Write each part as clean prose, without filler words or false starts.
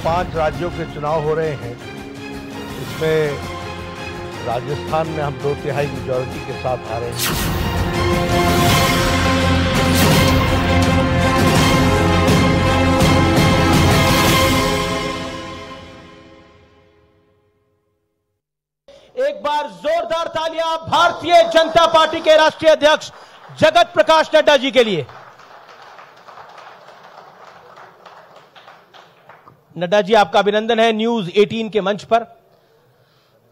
5 राज्यों के चुनाव हो रहे हैं, इसमें राजस्थान में हम 2/3 मेजॉरिटी के साथ आ रहे हैं। एक बार जोरदार तालियां भारतीय जनता पार्टी के राष्ट्रीय अध्यक्ष जगत प्रकाश नड्डा जी के लिए। नड्डा जी, आपका अभिनंदन है न्यूज 18 के मंच पर।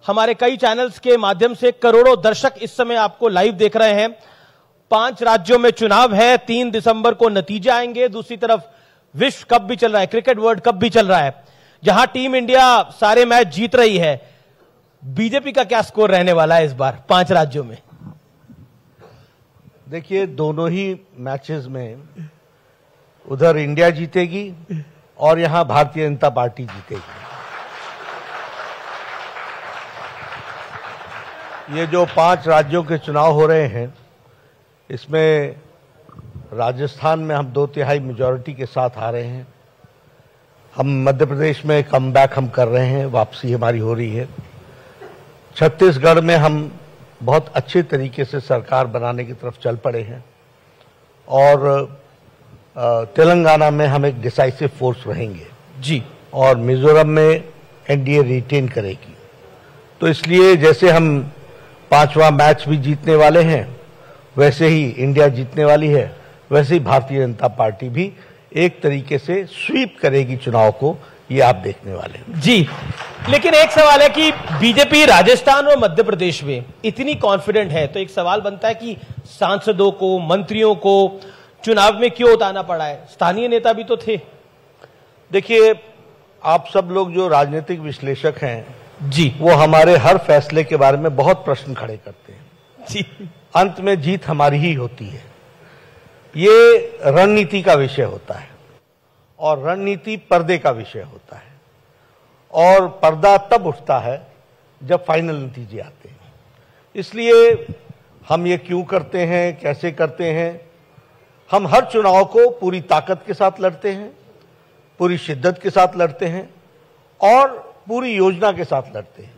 हमारे कई चैनल्स के माध्यम से करोड़ों दर्शक इस समय आपको लाइव देख रहे हैं। 5 राज्यों में चुनाव है, 3 दिसंबर को नतीजे आएंगे। दूसरी तरफ विश्व कप भी चल रहा है, क्रिकेट वर्ल्ड कप भी चल रहा है, जहां टीम इंडिया सारे मैच जीत रही है। बीजेपी का क्या स्कोर रहने वाला है इस बार 5 राज्यों में? देखिए, दोनों ही मैचेस में उधर इंडिया जीतेगी और यहां भारतीय जनता पार्टी जीतेगी। ये जो 5 राज्यों के चुनाव हो रहे हैं, इसमें राजस्थान में हम 2/3 मेजॉरिटी के साथ आ रहे हैं। हम मध्य प्रदेश में कमबैक हम कर रहे हैं, वापसी हमारी हो रही है। छत्तीसगढ़ में हम बहुत अच्छे तरीके से सरकार बनाने की तरफ चल पड़े हैं और तेलंगाना में हम एक डिसाइसिव फोर्स रहेंगे जी, और मिजोरम में एनडीए रिटेन करेगी। तो इसलिए जैसे हम 5वां मैच भी जीतने वाले हैं, वैसे ही इंडिया जीतने वाली है, वैसे ही भारतीय जनता पार्टी भी एक तरीके से स्वीप करेगी चुनाव को, ये आप देखने वाले हैं जी। लेकिन एक सवाल है कि बीजेपी राजस्थान और मध्य प्रदेश में इतनी कॉन्फिडेंट है, तो एक सवाल बनता है कि सांसदों को, मंत्रियों को चुनाव में क्यों उतारना पड़ा है? स्थानीय नेता भी तो थे। देखिए, आप सब लोग जो राजनीतिक विश्लेषक हैं जी, वो हमारे हर फैसले के बारे में बहुत प्रश्न खड़े करते हैं जी। अंत में जीत हमारी ही होती है। ये रणनीति का विषय होता है और रणनीति पर्दे का विषय होता है, और पर्दा तब उठता है जब फाइनल नतीजे आते हैं। इसलिए हम ये क्यों करते हैं, कैसे करते हैं? हम हर चुनाव को पूरी ताकत के साथ लड़ते हैं, पूरी शिद्दत के साथ लड़ते हैं और पूरी योजना के साथ लड़ते हैं।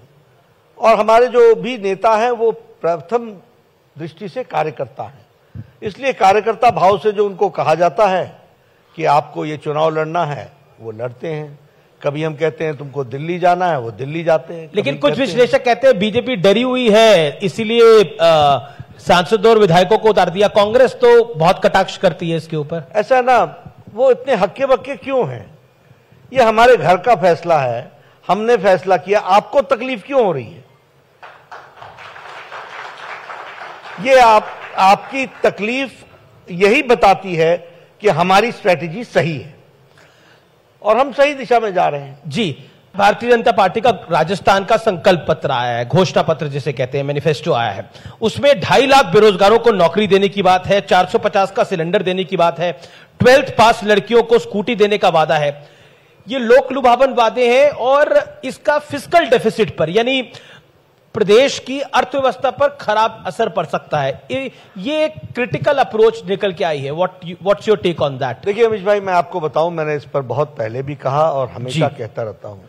और हमारे जो भी नेता हैं वो प्रथम दृष्टि से कार्यकर्ता हैं। इसलिए कार्यकर्ता भाव से जो उनको कहा जाता है कि आपको ये चुनाव लड़ना है, वो लड़ते हैं। कभी हम कहते हैं तुमको दिल्ली जाना है, वो दिल्ली जाते हैं। लेकिन कुछ विश्लेषक कहते हैं बीजेपी डरी हुई है, इसीलिए सांसदों और विधायकों को उतार दिया। कांग्रेस तो बहुत कटाक्ष करती है इसके ऊपर। ऐसा ना, वो इतने हक्के बक्के क्यों हैं? ये हमारे घर का फैसला है, हमने फैसला किया। आपको तकलीफ क्यों हो रही है? ये आपकी तकलीफ यही बताती है कि हमारी स्ट्रेटेजी सही है और हम सही दिशा में जा रहे हैं। जी, भारतीय जनता पार्टी का राजस्थान का संकल्प पत्र आया है, घोषणा पत्र जिसे कहते हैं, मैनिफेस्टो आया है। उसमें 2.5 लाख बेरोजगारों को नौकरी देने की बात है, 450 का सिलेंडर देने की बात है, 12th पास लड़कियों को स्कूटी देने का वादा है। ये लोक लुभावन वादे हैं और इसका फिस्कल डेफिसिट पर, यानी प्रदेश की अर्थव्यवस्था पर खराब असर पड़ सकता है। ये एक क्रिटिकल अप्रोच निकल के आई है। What's your take on that? देखिए अमिश भाई, मैं आपको बताऊं, मैंने इस पर बहुत पहले भी कहा और हमेशा कहता रहता हूं,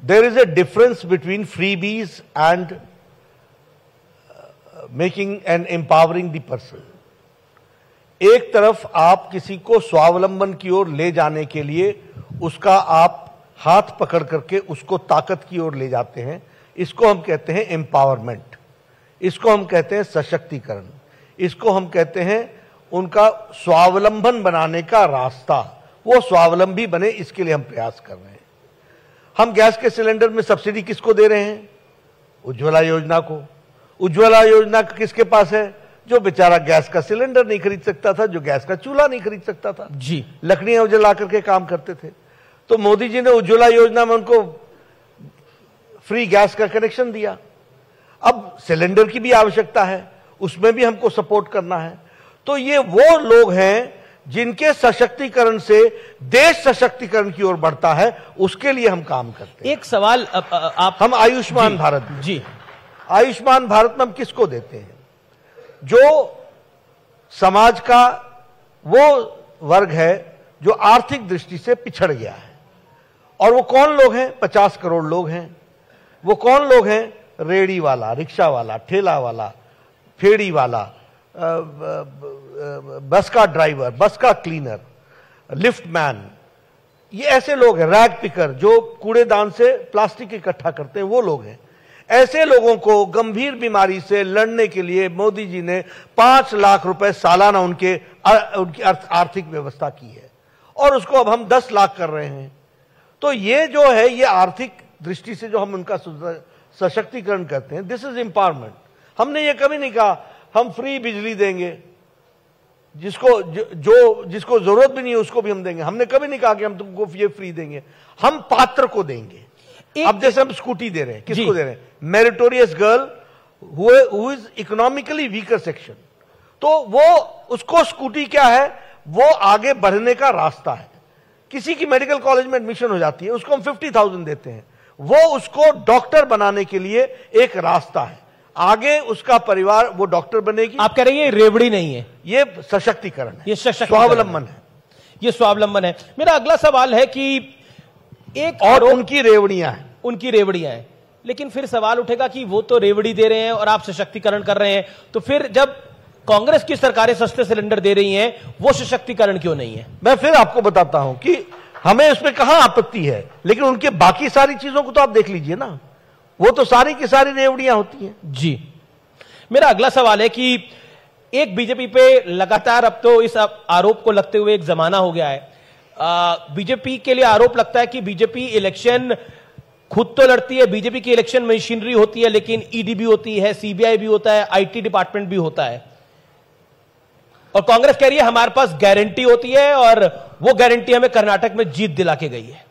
there is a difference between freebies and making and empowering the person. एक तरफ आप किसी को स्वावलंबन की ओर ले जाने के लिए उसका आप हाथ पकड़ करके उसको ताकत की ओर ले जाते हैं, इसको हम कहते हैं एम्पावरमेंट, इसको हम कहते हैं सशक्तिकरण, इसको हम कहते हैं उनका स्वावलंबन बनाने का रास्ता। वो स्वावलंबी बने, इसके लिए हम प्रयास कर रहे हैं। हम गैस के सिलेंडर में सब्सिडी किसको दे रहे हैं? उज्ज्वला योजना को। उज्ज्वला योजना किसके पास है? जो बेचारा गैस का सिलेंडर नहीं खरीद सकता था, जो गैस का चूल्हा नहीं खरीद सकता था, जी, लकड़ियां जला करके काम करते थे। तो मोदी जी ने उज्ज्वला योजना में उनको फ्री गैस का कनेक्शन दिया। अब सिलेंडर की भी आवश्यकता है, उसमें भी हमको सपोर्ट करना है। तो ये वो लोग हैं जिनके सशक्तिकरण से देश सशक्तिकरण की ओर बढ़ता है, उसके लिए हम काम करते हैं। एक सवाल हम आयुष्मान भारत जी, आयुष्मान भारत में हम किसको देते हैं? जो समाज का वो वर्ग है जो आर्थिक दृष्टि से पिछड़ गया है और वो कौन लोग हैं? 50 करोड़ लोग हैं। वो कौन लोग हैं? रेड़ी वाला, रिक्शा वाला, ठेला वाला, फेड़ी वाला, बस का ड्राइवर, बस का क्लीनर, लिफ्ट मैन, ये ऐसे लोग हैं। रैग पिकर, जो कूड़ेदान से प्लास्टिक इकट्ठा करते हैं, वो लोग हैं। ऐसे लोगों को गंभीर बीमारी से लड़ने के लिए मोदी जी ने 5 लाख रुपए सालाना उनकी आर्थिक व्यवस्था की है, और उसको अब हम 10 लाख कर रहे हैं। तो ये जो है, ये आर्थिक दृष्टि से जो हम उनका सशक्तिकरण करते हैं, दिस इज एम्पावरमेंट। हमने ये कभी नहीं कहा हम फ्री बिजली देंगे, जिसको जरूरत भी नहीं है उसको भी हम देंगे। हमने कभी नहीं कहा कि हम तुमको ये फ्री देंगे, हम पात्र को देंगे। अब जैसे हम स्कूटी दे रहे हैं, किसको दे रहे हैं? Meritorious girl who is economically weaker section. तो वो, उसको स्कूटी क्या है? वो आगे बढ़ने का रास्ता है। किसी की मेडिकल कॉलेज में एडमिशन हो जाती है, उसको हम 50,000 देते हैं, वो उसको डॉक्टर बनाने के लिए एक रास्ता है। आगे उसका परिवार, वो डॉक्टर बनेगी। आप कह रहे हैं ये रेवड़ी नहीं है, ये सशक्तिकरण है, ये स्वावलंबन है, ये स्वावलंबन है। मेरा अगला सवाल है कि एक और उनकी रेवड़ियां हैं, उनकी रेवड़ियां हैं, लेकिन फिर सवाल उठेगा कि वो तो रेवड़ी दे रहे हैं और आप सशक्तिकरण कर रहे हैं, तो फिर जब कांग्रेस की सरकारें सस्ते सिलेंडर दे रही हैं, वो सशक्तिकरण क्यों नहीं है? मैं फिर आपको बताता हूं कि हमें उसमें कहां आपत्ति है, लेकिन उनके बाकी सारी चीजों को तो आप देख लीजिए ना, वो तो सारी की सारी रेवड़ियां होती हैं। जी, मेरा अगला सवाल है कि एक बीजेपी पे लगातार, अब तो इस आरोप को लगते हुए एक जमाना हो गया है, बीजेपी के लिए आरोप लगता है कि बीजेपी इलेक्शन खुद तो लड़ती है, बीजेपी की इलेक्शन मशीनरी होती है, लेकिन ईडी भी होती है, सीबीआई भी होता है, आईटी डिपार्टमेंट भी होता है, और कांग्रेस कह रही है हमारे पास गारंटी होती है, और वो गारंटी हमें कर्नाटक में जीत दिला के गई है।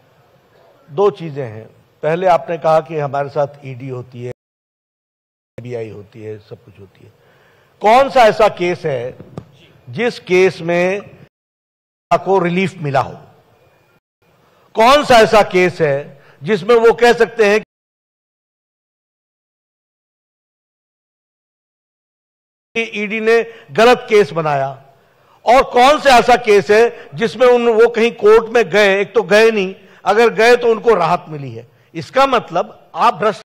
दो चीजें हैं। पहले आपने कहा कि हमारे साथ ईडी होती है, सीबीआई होती है, सब कुछ होती है। कौन सा ऐसा केस है जिस केस में को रिलीफ मिला हो? कौन सा ऐसा केस है जिसमें वो कह सकते हैं कि ईडी ने गलत केस बनाया? और कौन सा ऐसा केस है जिसमें वो कहीं कोर्ट में गए? एक तो गए नहीं, अगर गए तो उनको राहत मिली है। इसका मतलब आप भ्रष्ट,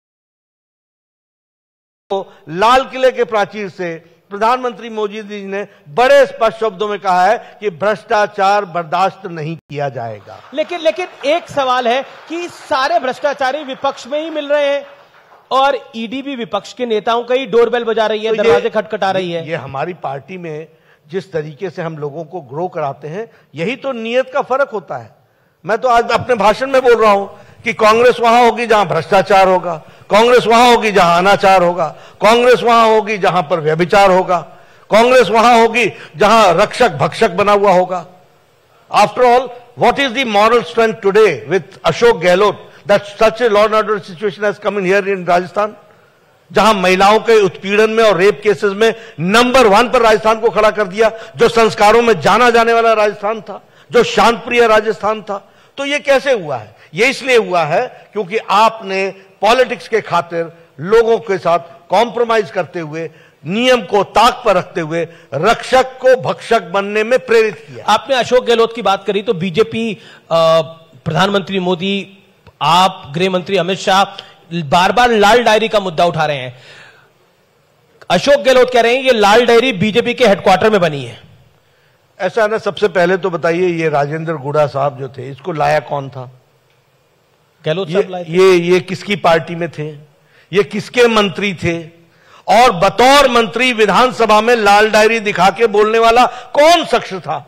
लाल किले के प्राचीर से प्रधानमंत्री मोदी जी ने बड़े स्पष्ट शब्दों में कहा है कि भ्रष्टाचार बर्दाश्त नहीं किया जाएगा। लेकिन एक सवाल है कि सारे भ्रष्टाचारी विपक्ष में ही मिल रहे हैं, और ईडी भी विपक्ष के नेताओं का ही डोरबेल बजा रही है, दरवाजे खटखटा रही है। ये हमारी पार्टी में जिस तरीके से हम लोगों को ग्रो कराते हैं, यही तो नियत का फर्क होता है। मैं तो आज अपने भाषण में बोल रहा हूं कि कांग्रेस वहां होगी जहां भ्रष्टाचार होगा, कांग्रेस वहां होगी जहां अनाचार होगा, कांग्रेस वहां होगी जहां पर व्यभिचार होगा, कांग्रेस वहां होगी जहां रक्षक भक्षक बना हुआ होगा। After all, what is the moral strength today with Ashok Gehlot that such a law and order situation has come in here in Rajasthan, जहां महिलाओं के उत्पीड़न में और रेप केसेस में नंबर 1 पर राजस्थान को खड़ा कर दिया, जो संस्कारों में जाना जाने वाला राजस्थान था, जो शांतप्रिय राजस्थान था। तो ये कैसे हुआ है? ये इसलिए हुआ है क्योंकि आपने पॉलिटिक्स के खातिर लोगों के साथ कॉम्प्रोमाइज करते हुए, नियम को ताक पर रखते हुए रक्षक को भक्षक बनने में प्रेरित किया। आपने अशोक गहलोत की बात करी, तो बीजेपी, प्रधानमंत्री मोदी, आप, गृह मंत्री अमित शाह बार बार लाल डायरी का मुद्दा उठा रहे हैं। अशोक गहलोत कह रहे हैं ये लाल डायरी बीजेपी के हेडक्वार्टर में बनी है। ऐसा है ना, सबसे पहले तो बताइए, ये राजेंद्र गुड़ा साहब जो थे, इसको लाया कौन था? गहलोत साहब लाए थे। ये किसकी पार्टी में थे? ये किसके मंत्री थे? और बतौर मंत्री विधानसभा में लाल डायरी दिखा के बोलने वाला कौन शख्स था?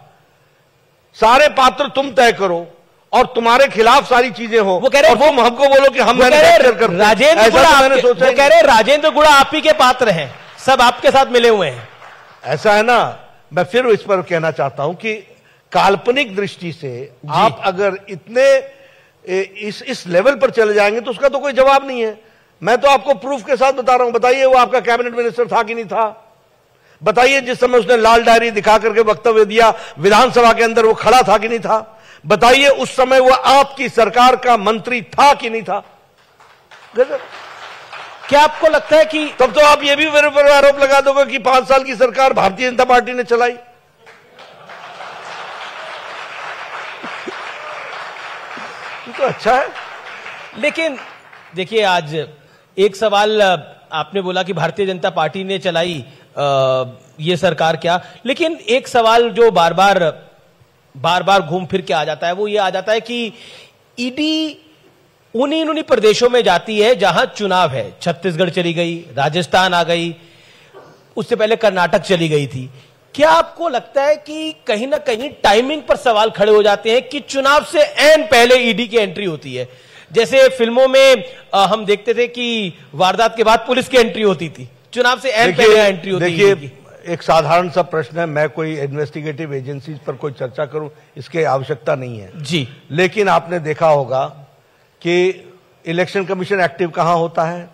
सारे पात्र तुम तय करो और तुम्हारे खिलाफ सारी चीजें हो, वो कह रहे, वो हमको बोलो कि हम राजेंद्र गुड़ा, कह रहे राजेंद्र गुड़ा आप ही के पात्र हैं, सब आपके साथ मिले हुए हैं। ऐसा है ना, मैं फिर इस पर कहना चाहता हूं कि काल्पनिक दृष्टि से आप अगर इतने इस लेवल पर चले जाएंगे तो उसका तो कोई जवाब नहीं है। मैं तो आपको प्रूफ के साथ बता रहा हूं। बताइए वो आपका कैबिनेट मिनिस्टर था कि नहीं था? बताइए जिस समय उसने लाल डायरी दिखा करके वक्तव्य दिया विधानसभा के अंदर, वो खड़ा था कि नहीं था? बताइए उस समय वो आपकी सरकार का मंत्री था कि नहीं था? क्या आपको लगता है कि तब तो आप ये भी मेरे पर आरोप लगा दोगे कि 5 साल की सरकार भारतीय जनता पार्टी ने चलाई? तो अच्छा है। लेकिन देखिए, आज एक सवाल आपने बोला कि भारतीय जनता पार्टी ने चलाई ये सरकार क्या, लेकिन एक सवाल जो बार बार घूम फिर के आ जाता है वो ये आ जाता है कि ईडी उन्हीं प्रदेशों में जाती है जहां चुनाव है। छत्तीसगढ़ चली गई, राजस्थान आ गई, उससे पहले कर्नाटक चली गई थी। क्या आपको लगता है कि कहीं ना कहीं टाइमिंग पर सवाल खड़े हो जाते हैं कि चुनाव से ऐन पहले ईडी की एंट्री होती है? जैसे फिल्मों में हम देखते थे कि वारदात के बाद पुलिस की एंट्री होती थी, चुनाव से ऐन पहले एंट्री होती है। देखिए, एक साधारण सा प्रश्न है, मैं कोई इन्वेस्टिगेटिव एजेंसीज पर कोई चर्चा करूं इसकी आवश्यकता नहीं है जी। लेकिन आपने देखा होगा कि इलेक्शन कमीशन एक्टिव कहां होता है,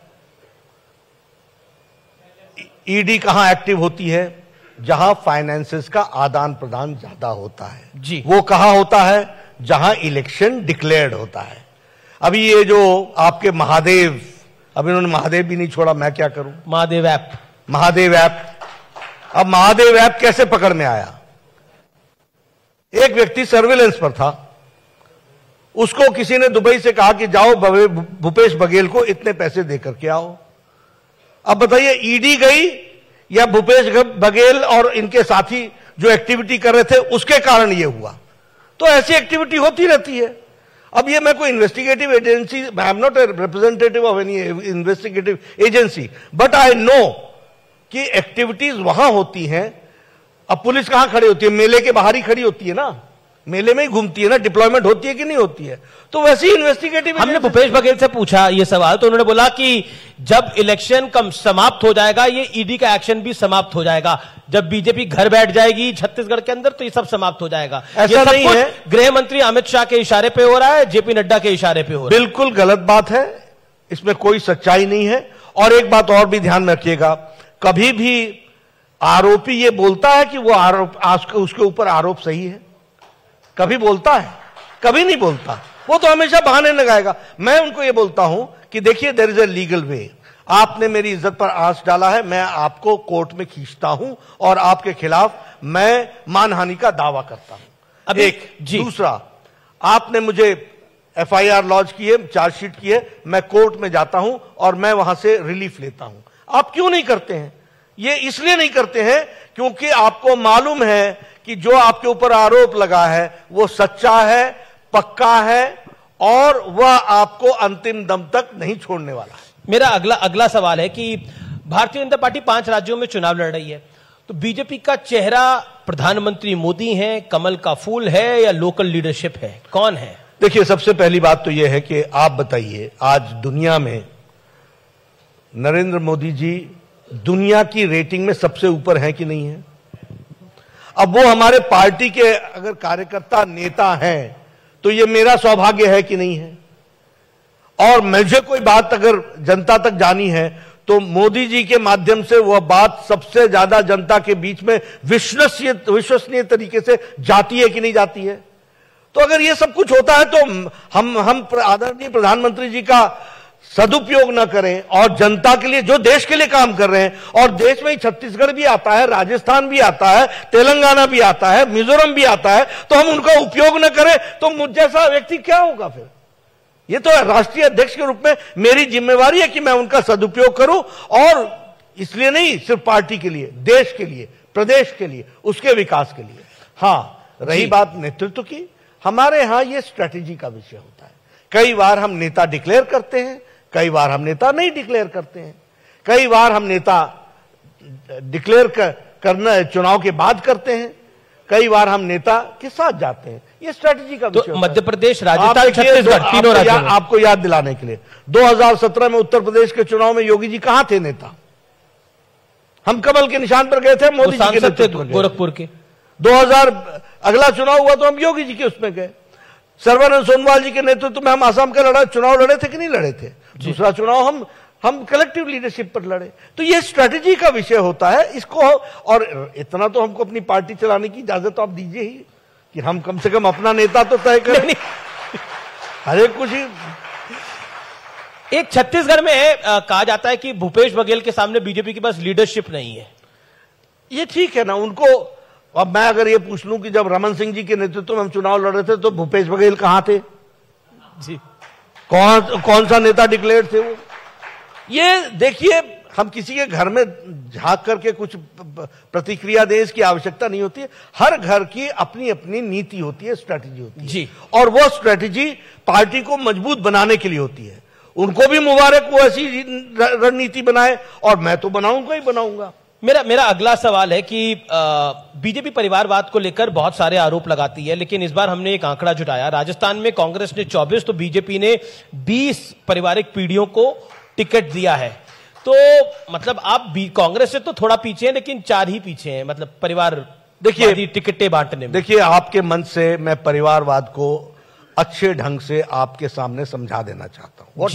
ईडी कहां एक्टिव होती है? जहां फाइनेंसेस का आदान प्रदान ज्यादा होता है जी। वो कहां होता है? जहां इलेक्शन डिक्लेयर्ड होता है। अभी ये जो आपके महादेव, अब इन्होंने महादेव भी नहीं छोड़ा, मैं क्या करूं? महादेव ऐप। अब महादेव ऐप कैसे पकड़ में आया? एक व्यक्ति सर्विलेंस पर था, उसको किसी ने दुबई से कहा कि जाओ भूपेश बघेल को इतने पैसे देकर के आओ। अब बताइए, ईडी गई या भूपेश बघेल और इनके साथी जो एक्टिविटी कर रहे थे उसके कारण यह हुआ? तो ऐसी एक्टिविटी होती रहती है। अब ये मैं कोई investigative agency, I am not a representative of any investigative agency, but I know कि एक्टिविटीज वहां होती हैं। अब पुलिस कहां खड़ी होती है? मेले के बाहर ही खड़ी होती है ना, मेले में ही घूमती है ना, डिप्लॉयमेंट होती है कि नहीं होती है? तो वैसे ही इन्वेस्टिगेटिव, हमने भूपेश बघेल से पूछा ये सवाल, तो उन्होंने बोला कि जब इलेक्शन कम समाप्त हो जाएगा ये ईडी का एक्शन भी समाप्त हो जाएगा। जब बीजेपी घर बैठ जाएगी छत्तीसगढ़ के अंदर तो ये सब समाप्त हो जाएगा। ऐसा नहीं है। गृह मंत्री अमित शाह के इशारे पे हो रहा है, जेपी नड्डा के इशारे पे हो रहा है। बिल्कुल गलत बात है, इसमें कोई सच्चाई नहीं है। और एक बात और भी ध्यान में रखिएगा, कभी भी आरोपी ये बोलता है कि वो आरोप, उसके ऊपर आरोप सही है? कभी बोलता है? कभी नहीं बोलता। वो तो हमेशा बहाने लगाएगा। मैं उनको ये बोलता हूं कि देखिए, there is a legal way. आपने मेरी इज्जत पर आंच डाला है, मैं आपको कोर्ट में खींचता हूं और आपके खिलाफ मैं मानहानि का दावा करता हूं। अब एक दूसरा, आपने मुझे एफआईआर लॉन्च की है, चार्जशीट की है, मैं कोर्ट में जाता हूं और मैं वहां से रिलीफ लेता हूं। आप क्यों नहीं करते हैं? ये इसलिए नहीं करते हैं क्योंकि आपको मालूम है कि जो आपके ऊपर आरोप लगा है वो सच्चा है, पक्का है और वह आपको अंतिम दम तक नहीं छोड़ने वाला है। मेरा अगला सवाल है कि भारतीय जनता पार्टी 5 राज्यों में चुनाव लड़ रही है, तो बीजेपी का चेहरा प्रधानमंत्री मोदी है, कमल का फूल है या लोकल लीडरशिप है? कौन है? देखिए, सबसे पहली बात तो यह है कि आप बताइए, आज दुनिया में नरेंद्र मोदी जी दुनिया की रेटिंग में सबसे ऊपर है कि नहीं है? अब वो हमारे पार्टी के अगर कार्यकर्ता नेता हैं तो ये मेरा सौभाग्य है कि नहीं है? और मुझे कोई बात अगर जनता तक जानी है तो मोदी जी के माध्यम से वह बात सबसे ज्यादा जनता के बीच में विश्वसनीय तरीके से जाती है कि नहीं जाती है? तो अगर ये सब कुछ होता है तो हम आदरणीय प्रधानमंत्री जी का सदुपयोग न करें और जनता के लिए, जो देश के लिए काम कर रहे हैं, और देश में ही छत्तीसगढ़ भी आता है, राजस्थान भी आता है, तेलंगाना भी आता है, मिजोरम भी आता है, तो हम उनका उपयोग न करें तो मुझ जैसा व्यक्ति क्या होगा फिर? ये तो राष्ट्रीय अध्यक्ष के रूप में मेरी जिम्मेवारी है कि मैं उनका सदुपयोग करूं, और इसलिए नहीं, सिर्फ पार्टी के लिए, देश के लिए, प्रदेश के लिए, उसके विकास के लिए। हां, रही बात नेतृत्व की, हमारे यहां ये स्ट्रैटेजी का विषय होता है। कई बार हम नेता डिक्लेयर करते हैं, कई बार हम नेता नहीं डिक्लेयर करते हैं, कई बार हम नेता डिक्लेयर करना चुनाव के बाद करते हैं, कई बार हम नेता के साथ जाते हैं। ये स्ट्रैटेजी का विषय। तो मध्य प्रदेश, राजस्थान, छत्तीसगढ़, तीनों राज्यों में आपको याद दिलाने के लिए 2017 में उत्तर प्रदेश के चुनाव में योगी जी कहां थे नेता? हम कमल के निशान पर गए थे, मोदी जी के नेतृत्व में गोरखपुर के। 2000 अगला चुनाव हुआ तो हम योगी जी के उसमें गए। सर्बानंद सोनोवाल जी के नेतृत्व में हम आसाम का चुनाव लड़े थे कि नहीं लड़े थे? दूसरा चुनाव हम कलेक्टिव लीडरशिप पर लड़े। तो ये स्ट्रैटेजी का विषय होता है इसको, और इतना तो हमको अपनी पार्टी चलाने की इजाजत आप दीजिए ही कि हम कम से कम अपना नेता तो तय करें। हर एक कुछ ही। एक छत्तीसगढ़ में कहा जाता है कि भूपेश बघेल के सामने बीजेपी के पास लीडरशिप नहीं है। ये ठीक है ना, उनको। अब मैं अगर ये पूछ लूं कि जब रमन सिंह जी के नेतृत्व में हम चुनाव लड़ रहे थे तो भूपेश बघेल कहां थे? जी, कौन सा नेता डिक्लेयर थे वो? ये देखिए, हम किसी के घर में झांक करके कुछ प्रतिक्रिया दें, इसकी आवश्यकता नहीं होती है। हर घर की अपनी अपनी नीति होती है, स्ट्रैटेजी होती है जी। और वो स्ट्रैटेजी पार्टी को मजबूत बनाने के लिए होती है। उनको भी मुबारक, वो ऐसी रणनीति बनाए और मैं तो बनाऊंगा ही बनाऊंगा। मेरा अगला सवाल है कि बीजेपी परिवारवाद को लेकर बहुत सारे आरोप लगाती है, लेकिन इस बार हमने एक आंकड़ा जुटाया। राजस्थान में कांग्रेस ने 24 तो बीजेपी ने 20 पारिवारिक पीढ़ियों को टिकट दिया है। तो मतलब आप कांग्रेस से तो थोड़ा पीछे हैं, लेकिन 4 ही पीछे हैं, मतलब परिवार देखिए टिकटें बांटने में। देखिए, आपके मन से मैं परिवारवाद को अच्छे ढंग से आपके सामने समझा देना चाहता हूं।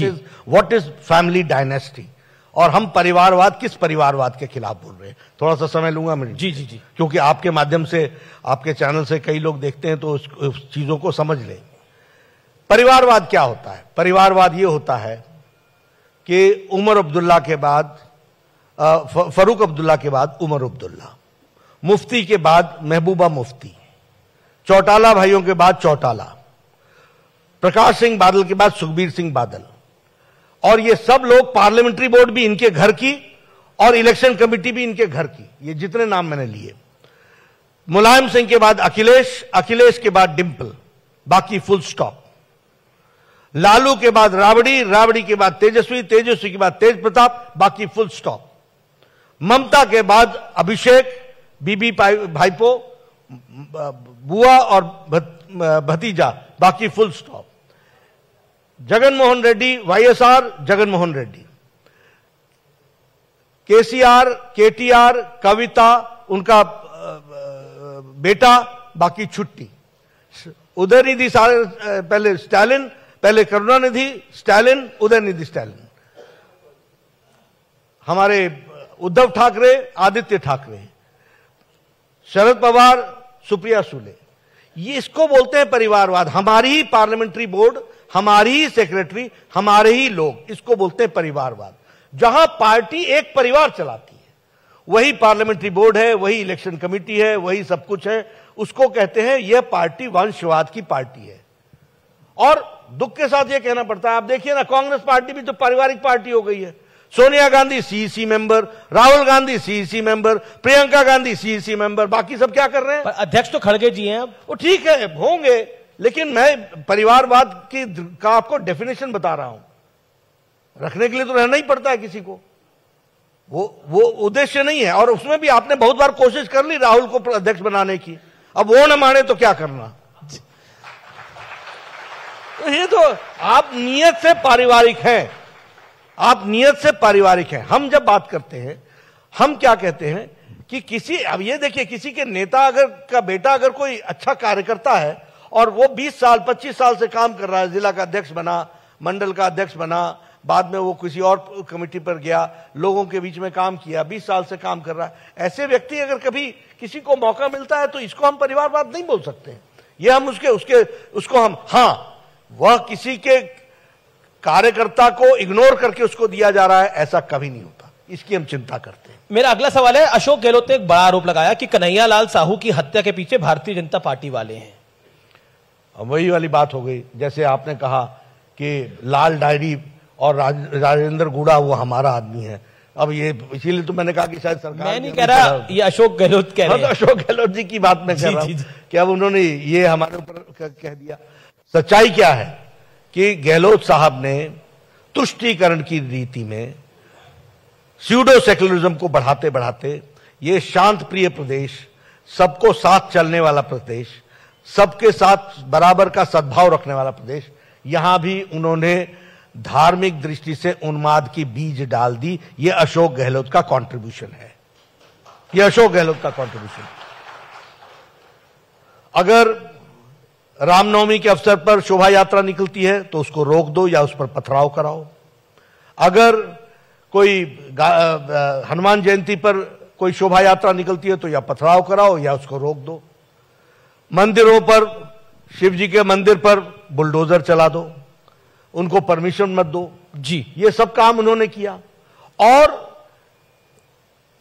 व्हाट इज फैमिली डायनेस्टी, और हम परिवारवाद, किस परिवारवाद के खिलाफ बोल रहे हैं। थोड़ा सा समय लूंगा मैं। जी जी जी, क्योंकि आपके माध्यम से, आपके चैनल से कई लोग देखते हैं, तो उस चीजों को समझ लें। परिवारवाद क्या होता है? परिवारवाद ये होता है कि उमर अब्दुल्ला के बाद, फरूक अब्दुल्ला के बाद उमर अब्दुल्ला, मुफ्ती के बाद महबूबा मुफ्ती, चौटाला भाइयों के बाद चौटाला, प्रकाश सिंह बादल के बाद सुखबीर सिंह बादल, और ये सब लोग, पार्लियामेंट्री बोर्ड भी इनके घर की और इलेक्शन कमेटी भी इनके घर की। ये जितने नाम मैंने लिए, मुलायम सिंह के बाद अखिलेश, अखिलेश के बाद डिंपल, बाकी फुल स्टॉप। लालू के बाद राबड़ी, राबड़ी के बाद तेजस्वी, तेजस्वी के बाद तेज प्रताप, बाकी फुल स्टॉप। ममता के बाद अभिषेक, बीबी भाईपो, बुआ और भतीजा, बाकी full stop. Jaganmohan Reddy, YSR, Jaganmohan Reddy, KCR, KTR, Kavitha, उनका बेटा, बाकी छुट्टी। उदयनिधि, पहले स्टालिन, पहले करुणानिधि, स्टालिन, उदयनिधि, स्टालिन। हमारे उद्धव ठाकरे, आदित्य ठाकरे, शरद पवार, सुप्रिया सुले। ये इसको बोलते हैं परिवारवाद। हमारी ही पार्लियामेंट्री बोर्ड, हमारी ही सेक्रेटरी, हमारे ही लोग, इसको बोलते हैं परिवारवाद। जहां पार्टी एक परिवार चलाती है, वही पार्लियामेंट्री बोर्ड है, वही इलेक्शन कमेटी है, वही सब कुछ है, उसको कहते हैं यह पार्टी वंशवाद की पार्टी है। और दुख के साथ यह कहना पड़ता है, आप देखिए ना, कांग्रेस पार्टी भी तो पारिवारिक पार्टी हो गई है। Sonia Gandhi CEC member, Rahul Gandhi CEC member, Priyanka Gandhi CEC member, बाकी सब क्या कर रहे हैं? अध्यक्ष तो खड़गे जी हैं अब। वो ठीक है, होंगे, लेकिन मैं परिवारवाद का आपको डेफिनेशन बता रहा हूं। रखने के लिए तो रहना ही पड़ता है किसी को, वो उद्देश्य नहीं है। और उसमें भी आपने बहुत बार कोशिश कर ली राहुल को अध्यक्ष बनाने की, अब वो न माने तो क्या करना। तो ये तो आप नियत से पारिवारिक हैं, आप नियत से पारिवारिक हैं। हम जब बात करते हैं, हम क्या कहते हैं कि किसी, अब ये देखिए, किसी के नेता अगर का बेटा अगर कोई अच्छा कार्यकर्ता है और वो 20 साल 25 साल से काम कर रहा है, जिला का अध्यक्ष बना, मंडल का अध्यक्ष बना, बाद में वो किसी और कमेटी पर गया, लोगों के बीच में काम किया, 20 साल से काम कर रहा है, ऐसे व्यक्ति अगर कभी किसी को मौका मिलता है तो इसको हम परिवारवाद नहीं बोल सकते। ये हम उसको हम, हाँ, वह किसी के कार्यकर्ता को इग्नोर करके उसको दिया जा रहा है, ऐसा कभी नहीं होता, इसकी हम चिंता करते हैं। मेरा अगला सवाल है, अशोक गहलोत ने एक बड़ा आरोप लगाया कि कन्हैयालाल साहू की हत्या के पीछे भारतीय जनता पार्टी वाले हैं। वही वाली बात हो गई, जैसे आपने कहा कि लाल डायरी और राजेंद्र गुड़ा वो हमारा आदमी है। अब ये इसीलिए तो मैंने कहा कि शायद सरकार, मैं नहीं कह रहा, ये अशोक गहलोत कह रहे हैं। अशोक गहलोत जी की बात मैं कर रहा हूं कि अब उन्होंने ये हमारे ऊपर कह दिया। सच्चाई क्या है कि गहलोत साहब ने तुष्टीकरण की रीति में स्यूडो सेक्युलरिज्म को बढ़ाते बढ़ाते ये शांत प्रिय प्रदेश, सबको साथ चलने वाला प्रदेश, सबके साथ बराबर का सद्भाव रखने वाला प्रदेश, यहां भी उन्होंने धार्मिक दृष्टि से उन्माद की बीज डाल दी। यह अशोक गहलोत का कंट्रीब्यूशन है, यह अशोक गहलोत का कंट्रीब्यूशन। अगर रामनवमी के अवसर पर शोभा यात्रा निकलती है तो उसको रोक दो या उस पर पथराव कराओ। अगर कोई हनुमान जयंती पर कोई शोभा यात्रा निकलती है तो या पथराव कराओ या उसको रोक दो। मंदिरों पर, शिव जी के मंदिर पर बुलडोजर चला दो, उनको परमिशन मत दो जी। ये सब काम उन्होंने किया और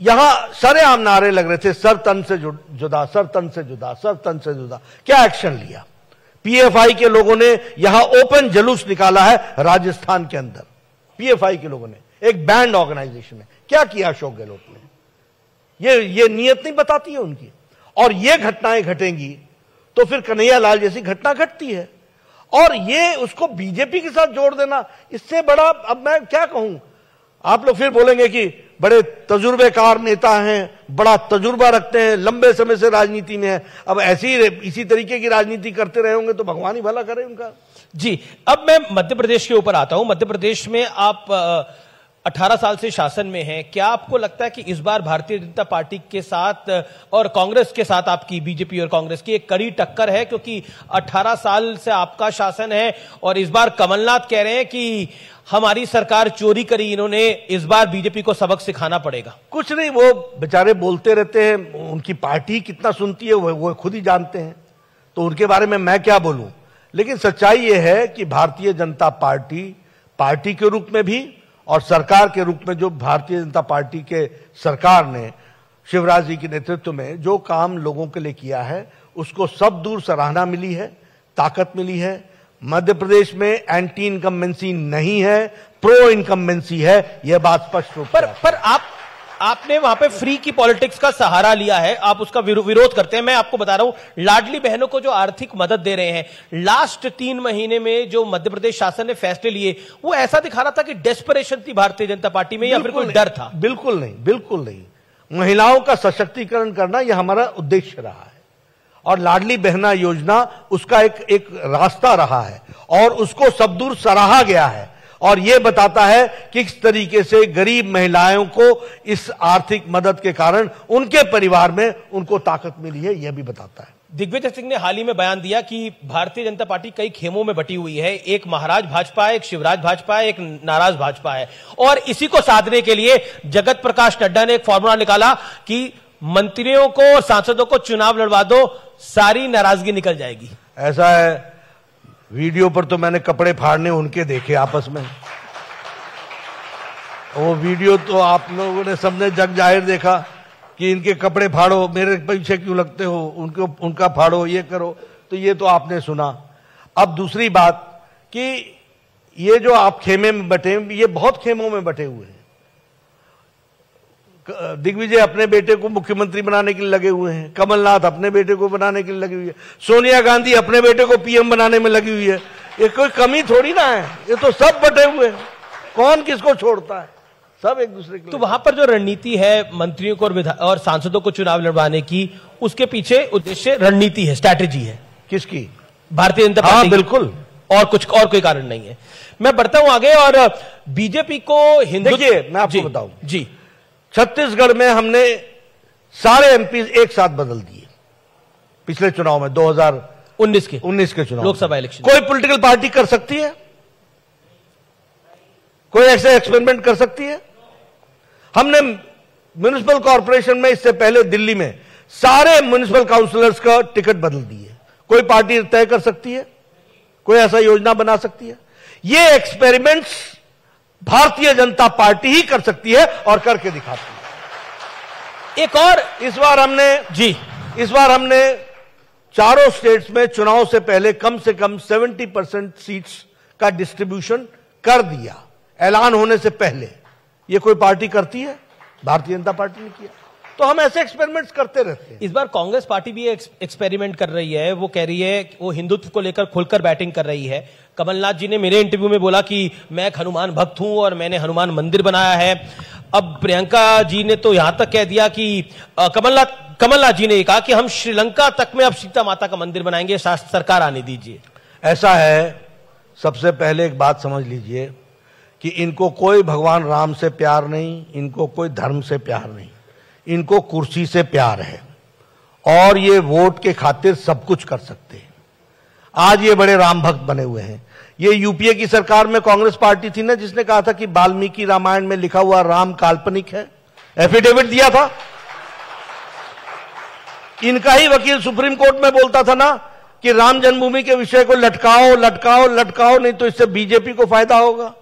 यहां सरेआम नारे लग रहे थे, सर तन से जुदा, सर तन से जुदा, सर तन से जुदा। क्या एक्शन लिया? पीएफआई के लोगों ने यहां ओपन जुलूस निकाला है राजस्थान के अंदर। पीएफआई के लोगों ने, एक बैंड ऑर्गेनाइजेशन है। क्या किया अशोक गहलोत ने? ये नियत नहीं बताती है उनकी। और ये घटनाएं घटेंगी तो फिर कन्हैया लाल जैसी घटना घटती है। और ये उसको बीजेपी के साथ जोड़ देना, इससे बड़ा अब मैं क्या कहूं। आप लोग फिर बोलेंगे कि बड़े तजुर्बेकार नेता हैं, बड़ा तजुर्बा रखते हैं, लंबे समय से राजनीति में है। अब इसी तरीके की राजनीति करते रहे होंगे तो भगवान ही भला करे उनका। जी, अब मैं मध्य प्रदेश के ऊपर आता हूं। मध्य प्रदेश में आप 18 साल से शासन में हैं। क्या आपको लगता है कि इस बार भारतीय जनता पार्टी के साथ और कांग्रेस के साथ आपकी, बीजेपी और कांग्रेस की एक कड़ी टक्कर है? क्योंकि 18 साल से आपका शासन है और इस बार कमलनाथ कह रहे हैं कि हमारी सरकार चोरी करी, इन्होंने इस बार बीजेपी को सबक सिखाना पड़ेगा। कुछ नहीं, वो बेचारे बोलते रहते हैं, उनकी पार्टी कितना सुनती है वो खुद ही जानते हैं, तो उनके बारे में मैं क्या बोलूं। लेकिन सच्चाई ये है कि भारतीय जनता पार्टी के रूप में भी और सरकार के रूप में जो भारतीय जनता पार्टी के सरकार ने शिवराज जी के नेतृत्व में जो काम लोगों के लिए किया है, उसको सब दूर सराहना मिली है, ताकत मिली है। मध्य प्रदेश में एंटी इनकम्बेंसी नहीं है, प्रो इनकम्बेंसी है, यह बात स्पष्ट रूप से। पर आपने वहां पे फ्री की पॉलिटिक्स का सहारा लिया है, आप उसका विरोध करते हैं। मैं आपको बता रहा हूं, लाडली बहनों को जो आर्थिक मदद दे रहे हैं, लास्ट 3 महीने में जो मध्य प्रदेश शासन ने फैसले लिए, वो ऐसा दिखा रहा था कि डेस्परेशन थी भारतीय जनता पार्टी में या फिर कोई डर था? बिल्कुल नहीं, बिल्कुल नहीं। महिलाओं का सशक्तिकरण करना यह हमारा उद्देश्य रहा है और लाडली बहना योजना उसका एक रास्ता रहा है और उसको सब दूर सराहा गया है। और यह बताता है कि किस तरीके से गरीब महिलाओं को इस आर्थिक मदद के कारण उनके परिवार में उनको ताकत मिली है, यह भी बताता है। दिग्विजय सिंह ने हाल ही में बयान दिया कि भारतीय जनता पार्टी कई खेमों में बटी हुई है, एक महाराज भाजपा है, एक शिवराज भाजपा है, एक नाराज भाजपा है। और इसी को साधने के लिए जगत प्रकाश नड्डा ने एक फॉर्मूला निकाला कि मंत्रियों को और सांसदों को चुनाव लड़वा दो, सारी नाराजगी निकल जाएगी। ऐसा है, वीडियो पर तो मैंने कपड़े फाड़ने उनके देखे आपस में। वो वीडियो तो आप लोगों ने सबने जग जाहिर देखा कि इनके कपड़े फाड़ो, मेरे पीछे क्यों लगते हो, उनका फाड़ो, ये करो, तो ये तो आपने सुना। अब दूसरी बात कि ये जो आप खेमे में बटे, ये बहुत खेमों में बटे हुए हैं। दिग्विजय अपने बेटे को मुख्यमंत्री बनाने के लिए लगे हुए हैं, कमलनाथ अपने बेटे को बनाने के लिए लगी हुई है, सोनिया गांधी अपने बेटे को पीएम बनाने में लगी हुई है। ये कोई कमी थोड़ी ना है, ये तो सब बटे हुए हैं, कौन किसको छोड़ता है, सब एक दूसरे के। तो वहां पर जो रणनीति है मंत्रियों को और सांसदों को चुनाव लड़वाने की, उसके पीछे उद्देश्य रणनीति है, स्ट्रैटेजी है किसकी? भारतीय जनता पार्टी। बिल्कुल, और कोई कारण नहीं है। मैं बढ़ता हूं आगे और बीजेपी को देखिए, मैं आपको बताऊं जी, छत्तीसगढ़ में हमने सारे एमपी एक साथ बदल दिए पिछले चुनाव में, 2019 के चुनाव, लोकसभा इलेक्शन। कोई पॉलिटिकल पार्टी कर सकती है? कोई ऐसे एक्सपेरिमेंट कर सकती है? हमने म्युनिसिपल कॉर्पोरेशन में इससे पहले दिल्ली में सारे म्युनिसिपल काउंसिलर्स का टिकट बदल दिए। कोई पार्टी तय कर सकती है? कोई ऐसा योजना बना सकती है? ये एक्सपेरिमेंट्स भारतीय जनता पार्टी ही कर सकती है और करके दिखाती है। एक और इस बार हमने चारों स्टेट्स में चुनाव से पहले कम से कम 70% सीट्स का डिस्ट्रीब्यूशन कर दिया, ऐलान होने से पहले। ये कोई पार्टी करती है? भारतीय जनता पार्टी ने किया। तो हम ऐसे एक्सपेरिमेंट्स करते रहते हैं। इस बार कांग्रेस पार्टी भी एक्सपेरिमेंट कर रही है। वो कह रही है, वो हिंदुत्व को लेकर खुलकर बैटिंग कर रही है। कमलनाथ जी ने मेरे इंटरव्यू में बोला कि मैं एक हनुमान भक्त हूं और मैंने हनुमान मंदिर बनाया है। अब प्रियंका जी ने तो यहां तक कह दिया कि कमलनाथ जी ने कहा कि हम श्रीलंका तक में अब सीता माता का मंदिर बनाएंगे, सरकार आने दीजिए। ऐसा है, सबसे पहले एक बात समझ लीजिए कि इनको कोई भगवान राम से प्यार नहीं, इनको कोई धर्म से प्यार नहीं, इनको कुर्सी से प्यार है और ये वोट के खातिर सब कुछ कर सकते हैं। आज ये बड़े राम भक्त बने हुए हैं। ये यूपीए की सरकार में कांग्रेस पार्टी थी ना जिसने कहा था कि वाल्मीकि रामायण में लिखा हुआ राम काल्पनिक है, एफिडेविट दिया था। इनका ही वकील सुप्रीम कोर्ट में बोलता था ना कि राम जन्मभूमि के विषय को लटकाओ नहीं तो इससे बीजेपी को फायदा होगा।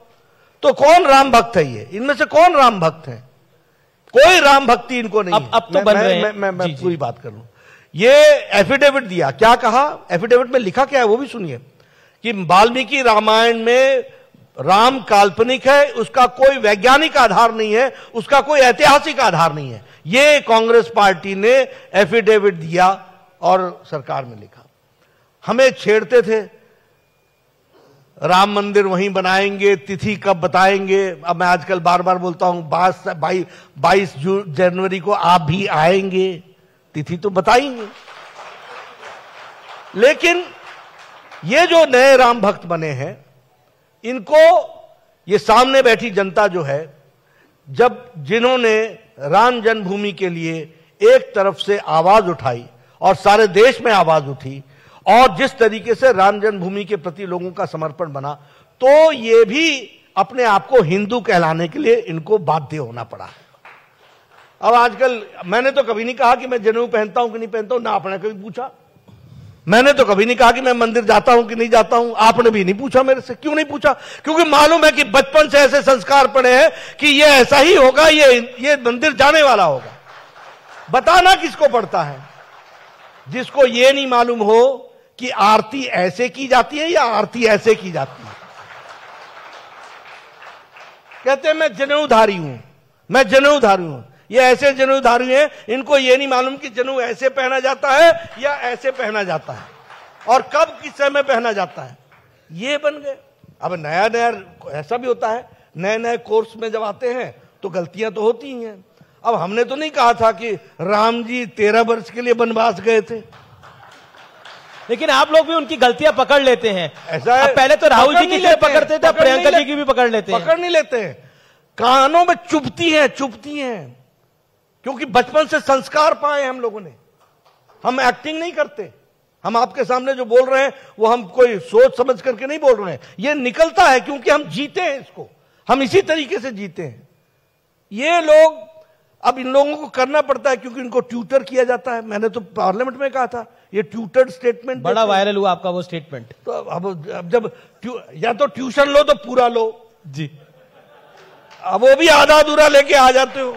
तो कौन राम भक्त है? ये इनमें से कौन राम भक्त है? कोई राम भक्ति इनको नहीं है। अब तो बन रहे हैं। मैं पूरी बात कर लूं। ये एफिडेविट दिया, क्या कहा एफिडेविट में लिखा क्या है वो भी सुनिए, कि वाल्मीकि रामायण में राम काल्पनिक है, उसका कोई वैज्ञानिक आधार नहीं है, उसका कोई ऐतिहासिक आधार नहीं है। ये कांग्रेस पार्टी ने एफिडेविट दिया और सरकार में लिखा। हमें छेड़ते थे, राम मंदिर वहीं बनाएंगे, तिथि कब बताएंगे। अब मैं आजकल बार बार बोलता हूं 22 जनवरी को आप भी आएंगे, तिथि तो बताएंगे। लेकिन ये जो नए राम भक्त बने हैं, इनको ये सामने बैठी जनता जो है, जब जिन्होंने राम जन्मभूमि के लिए एक तरफ से आवाज उठाई और सारे देश में आवाज उठी, और जिस तरीके से राम जन्मभूमि के प्रति लोगों का समर्पण बना, तो ये भी अपने आप को हिंदू कहलाने के लिए इनको बाध्य होना पड़ा। अब आजकल मैंने तो कभी नहीं कहा कि मैं जनेऊ पहनता हूं कि नहीं पहनता हूं, ना आपने कभी पूछा। मैंने तो कभी नहीं कहा कि मैं मंदिर जाता हूं कि नहीं जाता हूं, आपने भी नहीं पूछा मेरे से। क्यों नहीं पूछा? क्योंकि मालूम है कि बचपन से ऐसे संस्कार पड़े हैं कि ये ऐसा ही होगा, ये मंदिर जाने वाला होगा। बताना किसको पड़ता है? जिसको ये नहीं मालूम हो कि आरती ऐसे की जाती है या आरती ऐसे की जाती है। कहते हैं मैं जनेऊधारी हूं, मैं जनेऊधारी हूं। ये ऐसे जनेऊधारी हैं, इनको ये नहीं मालूम कि जनेऊ ऐसे पहना जाता है या ऐसे पहना जाता है, और कब किस समय पहना जाता है। ये बन गए। अब नया नया ऐसा भी होता है, नए नए कोर्स में जब आते हैं तो गलतियां तो होती ही हैं। अब हमने तो नहीं कहा था कि राम जी 13 वर्ष के लिए वनवास गए थे, लेकिन आप लोग भी उनकी गलतियां पकड़ लेते हैं। ऐसा है, पहले तो राहुल जी की पकड़ते थे, प्रियंका जी की भी पकड़ लेते हैं। पकड़ नहीं लेते हैं, कानों में चुभती हैं, क्योंकि बचपन से संस्कार पाए हम लोगों ने। हम एक्टिंग नहीं करते, हम आपके सामने जो बोल रहे हैं वो हम कोई सोच समझ करके नहीं बोल रहे हैं, ये निकलता है क्योंकि हम जीते हैं इसको, हम इसी तरीके से जीते हैं। ये लोग, अब इन लोगों को करना पड़ता है क्योंकि इनको ट्यूटर किया जाता है। मैंने तो पार्लियामेंट में कहा था, ये ट्यूटर्ड स्टेटमेंट बड़ा वायरल हुआ आपका वो स्टेटमेंट। तो अब जब या तो ट्यूशन लो तो पूरा लो जी, अब वो भी आधा अधूरा लेके आ जाते हो।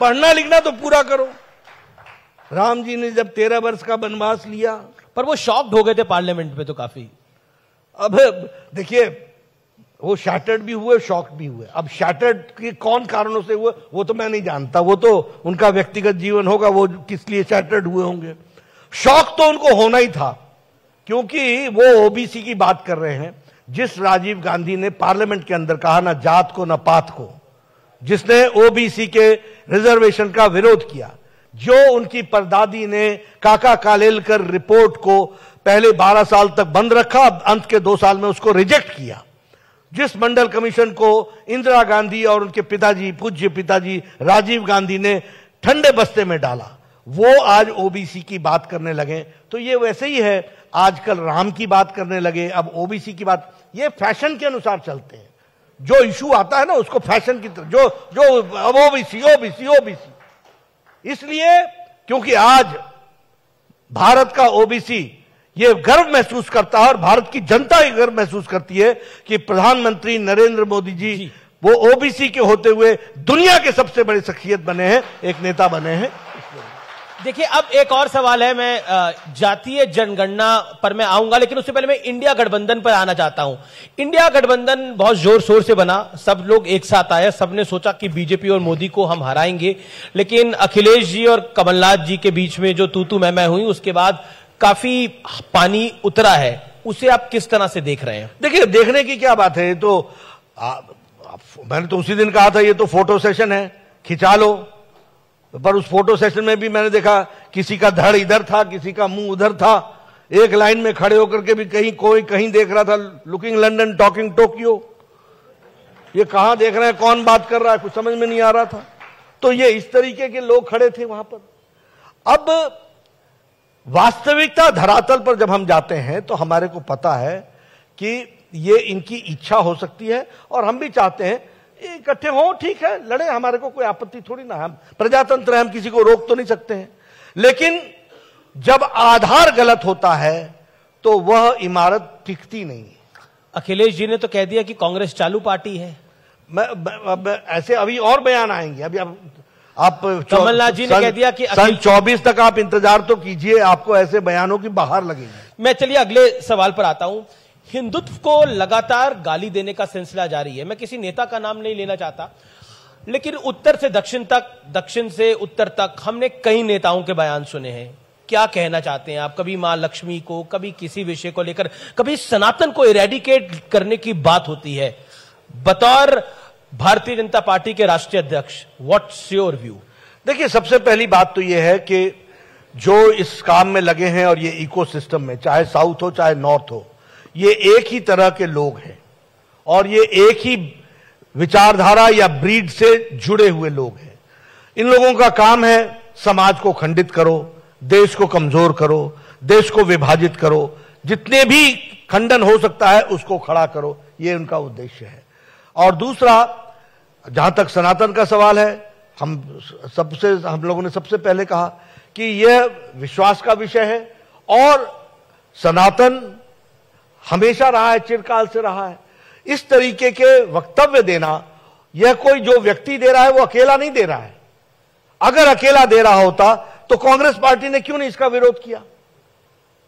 पढ़ना लिखना तो पूरा करो। राम जी ने जब 13 वर्ष का वनवास लिया, पर वो शॉक्ड हो गए थे पार्लियामेंट में तो काफी। अब देखिए, वो शैटर्ड भी हुए, शॉक भी हुए। अब शैटर्ड के कौन कारणों से हुए वो तो मैं नहीं जानता, वो तो उनका व्यक्तिगत जीवन होगा, वो किस लिए शैटर्ड हुए होंगे। शॉक तो उनको होना ही था, क्योंकि वो ओबीसी की बात कर रहे हैं। जिस राजीव गांधी ने पार्लियामेंट के अंदर कहा ना जात को ना पात को, जिसने ओबीसी के रिजर्वेशन का विरोध किया, जो उनकी परदादी ने काका कालेलकर रिपोर्ट को पहले 12 साल तक बंद रखा, अंत के 2 साल में उसको रिजेक्ट किया, जिस मंडल कमीशन को इंदिरा गांधी और उनके पिताजी, पूज्य पिताजी राजीव गांधी ने ठंडे बस्ते में डाला, वो आज ओबीसी की बात करने लगे। तो ये वैसे ही है, आजकल राम की बात करने लगे, अब ओबीसी की बात। ये फैशन के अनुसार चलते हैं, जो इशू आता है ना उसको फैशन की तरह, जो अब ओबीसी। इसलिए क्योंकि आज भारत का ओबीसी ये गर्व महसूस करता है और भारत की जनता ये गर्व महसूस करती है कि प्रधानमंत्री नरेंद्र मोदी जी वो ओबीसी के होते हुए दुनिया के सबसे बड़े शख्सियत बने हैं, एक नेता बने हैं। देखिए, अब एक और सवाल है, मैं जातीय जनगणना पर मैं आऊंगा, लेकिन उससे पहले मैं इंडिया गठबंधन पर आना चाहता हूं। इंडिया गठबंधन बहुत जोर शोर से बना, सब लोग एक साथ आए, सबने सोचा कि बीजेपी और मोदी को हम हराएंगे, लेकिन अखिलेश जी और कमलनाथ जी के बीच में जो तू मैं हुई, उसके बाद काफी पानी उतरा है। उसे आप किस तरह से देख रहे हैं? देखिए, देखने की क्या बात है, तो मैंने तो उसी दिन कहा था ये तो फोटो सेशन है, खिंचा लो। पर उस फोटो सेशन में भी मैंने देखा किसी का धड़ इधर था, किसी का मुंह उधर था, एक लाइन में खड़े होकर के भी कहीं कोई कहीं देख रहा था, लुकिंग लंदन टॉकिंग टोक्यो। ये कहां देख रहे हैं, कौन बात कर रहा है, कुछ समझ में नहीं आ रहा था। तो ये इस तरीके के लोग खड़े थे वहां पर। अब वास्तविकता धरातल पर जब हम जाते हैं तो हमारे को पता है कि ये इनकी इच्छा हो सकती है, और हम भी चाहते हैं इकट्ठे हो, ठीक है, लड़े, हमारे को कोई आपत्ति थोड़ी ना, हम प्रजातंत्र है, हम किसी को रोक तो नहीं सकते हैं। लेकिन जब आधार गलत होता है तो वह इमारत टिकती नहीं। अखिलेश जी ने तो कह दिया कि कांग्रेस चालू पार्टी है। मैं ऐसे अभी और बयान आएंगे। अभी आप कमलनाथ जी ने कह दिया कि सन 24 तक आप इंतजार तो कीजिए, आपको ऐसे बयानों की बाहर लगेगी। मैं चलिए अगले सवाल पर आता हूं। हिंदुत्व को लगातार गाली देने का सिलसिला जारी है। मैं किसी नेता का नाम नहीं लेना चाहता, लेकिन उत्तर से दक्षिण तक, दक्षिण से उत्तर तक हमने कई नेताओं के बयान सुने हैं। क्या कहना चाहते हैं आप? कभी मां लक्ष्मी को, कभी किसी विषय को लेकर, कभी सनातन को इरेडिकेट करने की बात होती है। बतौर भारतीय जनता पार्टी के राष्ट्रीय अध्यक्ष, व्हाट्स योर व्यू? देखिए, सबसे पहली बात तो यह है कि जो इस काम में लगे हैं और ये इकोसिस्टम में, चाहे साउथ हो चाहे नॉर्थ हो, ये एक ही तरह के लोग हैं और ये एक ही विचारधारा या ब्रीड से जुड़े हुए लोग हैं। इन लोगों का काम है समाज को खंडित करो, देश को कमजोर करो, देश को विभाजित करो, जितने भी खंडन हो सकता है उसको खड़ा करो, ये उनका उद्देश्य है। और दूसरा, जहां तक सनातन का सवाल है, हम लोगों ने सबसे पहले कहा कि यह विश्वास का विषय है और सनातन हमेशा रहा है, चिरकाल से रहा है। इस तरीके के वक्तव्य देना, यह कोई जो व्यक्ति दे रहा है वो अकेला नहीं दे रहा है। अगर अकेला दे रहा होता तो कांग्रेस पार्टी ने क्यों नहीं इसका विरोध किया?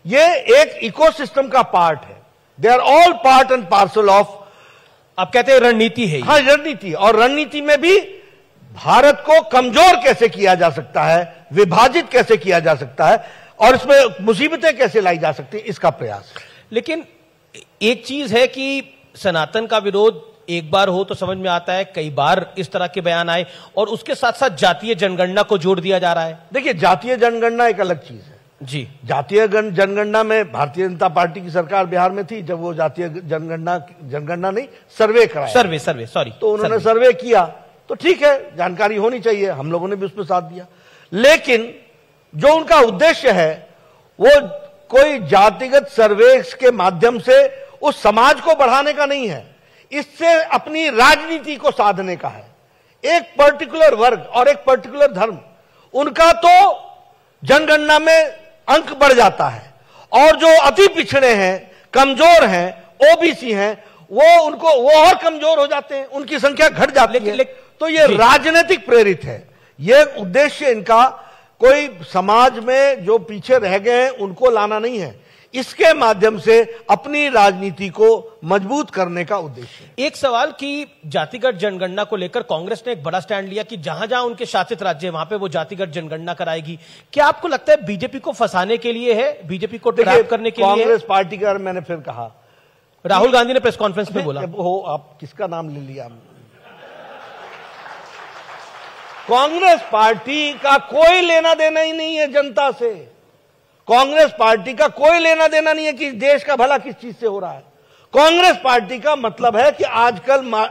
यह एक इकोसिस्टम का पार्ट है। They are all part and parcel of, आप कहते हैं रणनीति है। हाँ, रणनीति। और रणनीति में भी भारत को कमजोर कैसे किया जा सकता है, विभाजित कैसे किया जा सकता है और इसमें मुसीबतें कैसे लाई जा सकती है, इसका प्रयास। लेकिन एक चीज है कि सनातन का विरोध एक बार हो तो समझ में आता है, कई बार इस तरह के बयान आए और उसके साथ साथ जातीय जनगणना को जोड़ दिया जा रहा है। देखिए, जातीय जनगणना एक अलग चीज है जी। जातीय जनगणना में भारतीय जनता पार्टी की सरकार बिहार में थी जब वो जातीय जनगणना नहीं, सर्वे कराया, सर्वे सॉरी, तो उन्होंने सर्वे किया, तो ठीक है, जानकारी होनी चाहिए, हम लोगों ने भी उसमें साथ दिया। लेकिन जो उनका उद्देश्य है वो कोई जातिगत सर्वे के माध्यम से उस समाज को बढ़ाने का नहीं है, इससे अपनी राजनीति को साधने का है। एक पर्टिकुलर वर्ग और एक पर्टिकुलर धर्म, उनका तो जनगणना में अंक बढ़ जाता है और जो अति पिछड़े हैं, कमजोर हैं, ओबीसी हैं, वो और कमजोर हो जाते हैं, उनकी संख्या घट जाती है। तो ये राजनीतिक प्रेरित है। ये उद्देश्य इनका कोई समाज में जो पीछे रह गए हैं उनको लाना नहीं है, इसके माध्यम से अपनी राजनीति को मजबूत करने का उद्देश्य। एक सवाल कि जातिगत जनगणना को लेकर कांग्रेस ने एक बड़ा स्टैंड लिया कि जहां जहां उनके शासित राज्य है वहां पे वो जातिगत जनगणना कराएगी। क्या आपको लगता है बीजेपी को फंसाने के लिए है, बीजेपी को ट्रैप करने के लिए? कांग्रेस पार्टी का मैंने फिर कहा, राहुल गांधी ने प्रेस कॉन्फ्रेंस में बोला। हो, आप किसका नाम ले लिया? कांग्रेस पार्टी का कोई लेना देना ही नहीं है जनता से। कांग्रेस पार्टी का कोई लेना देना नहीं है कि देश का भला किस चीज से हो रहा है। कांग्रेस पार्टी का मतलब है कि आजकल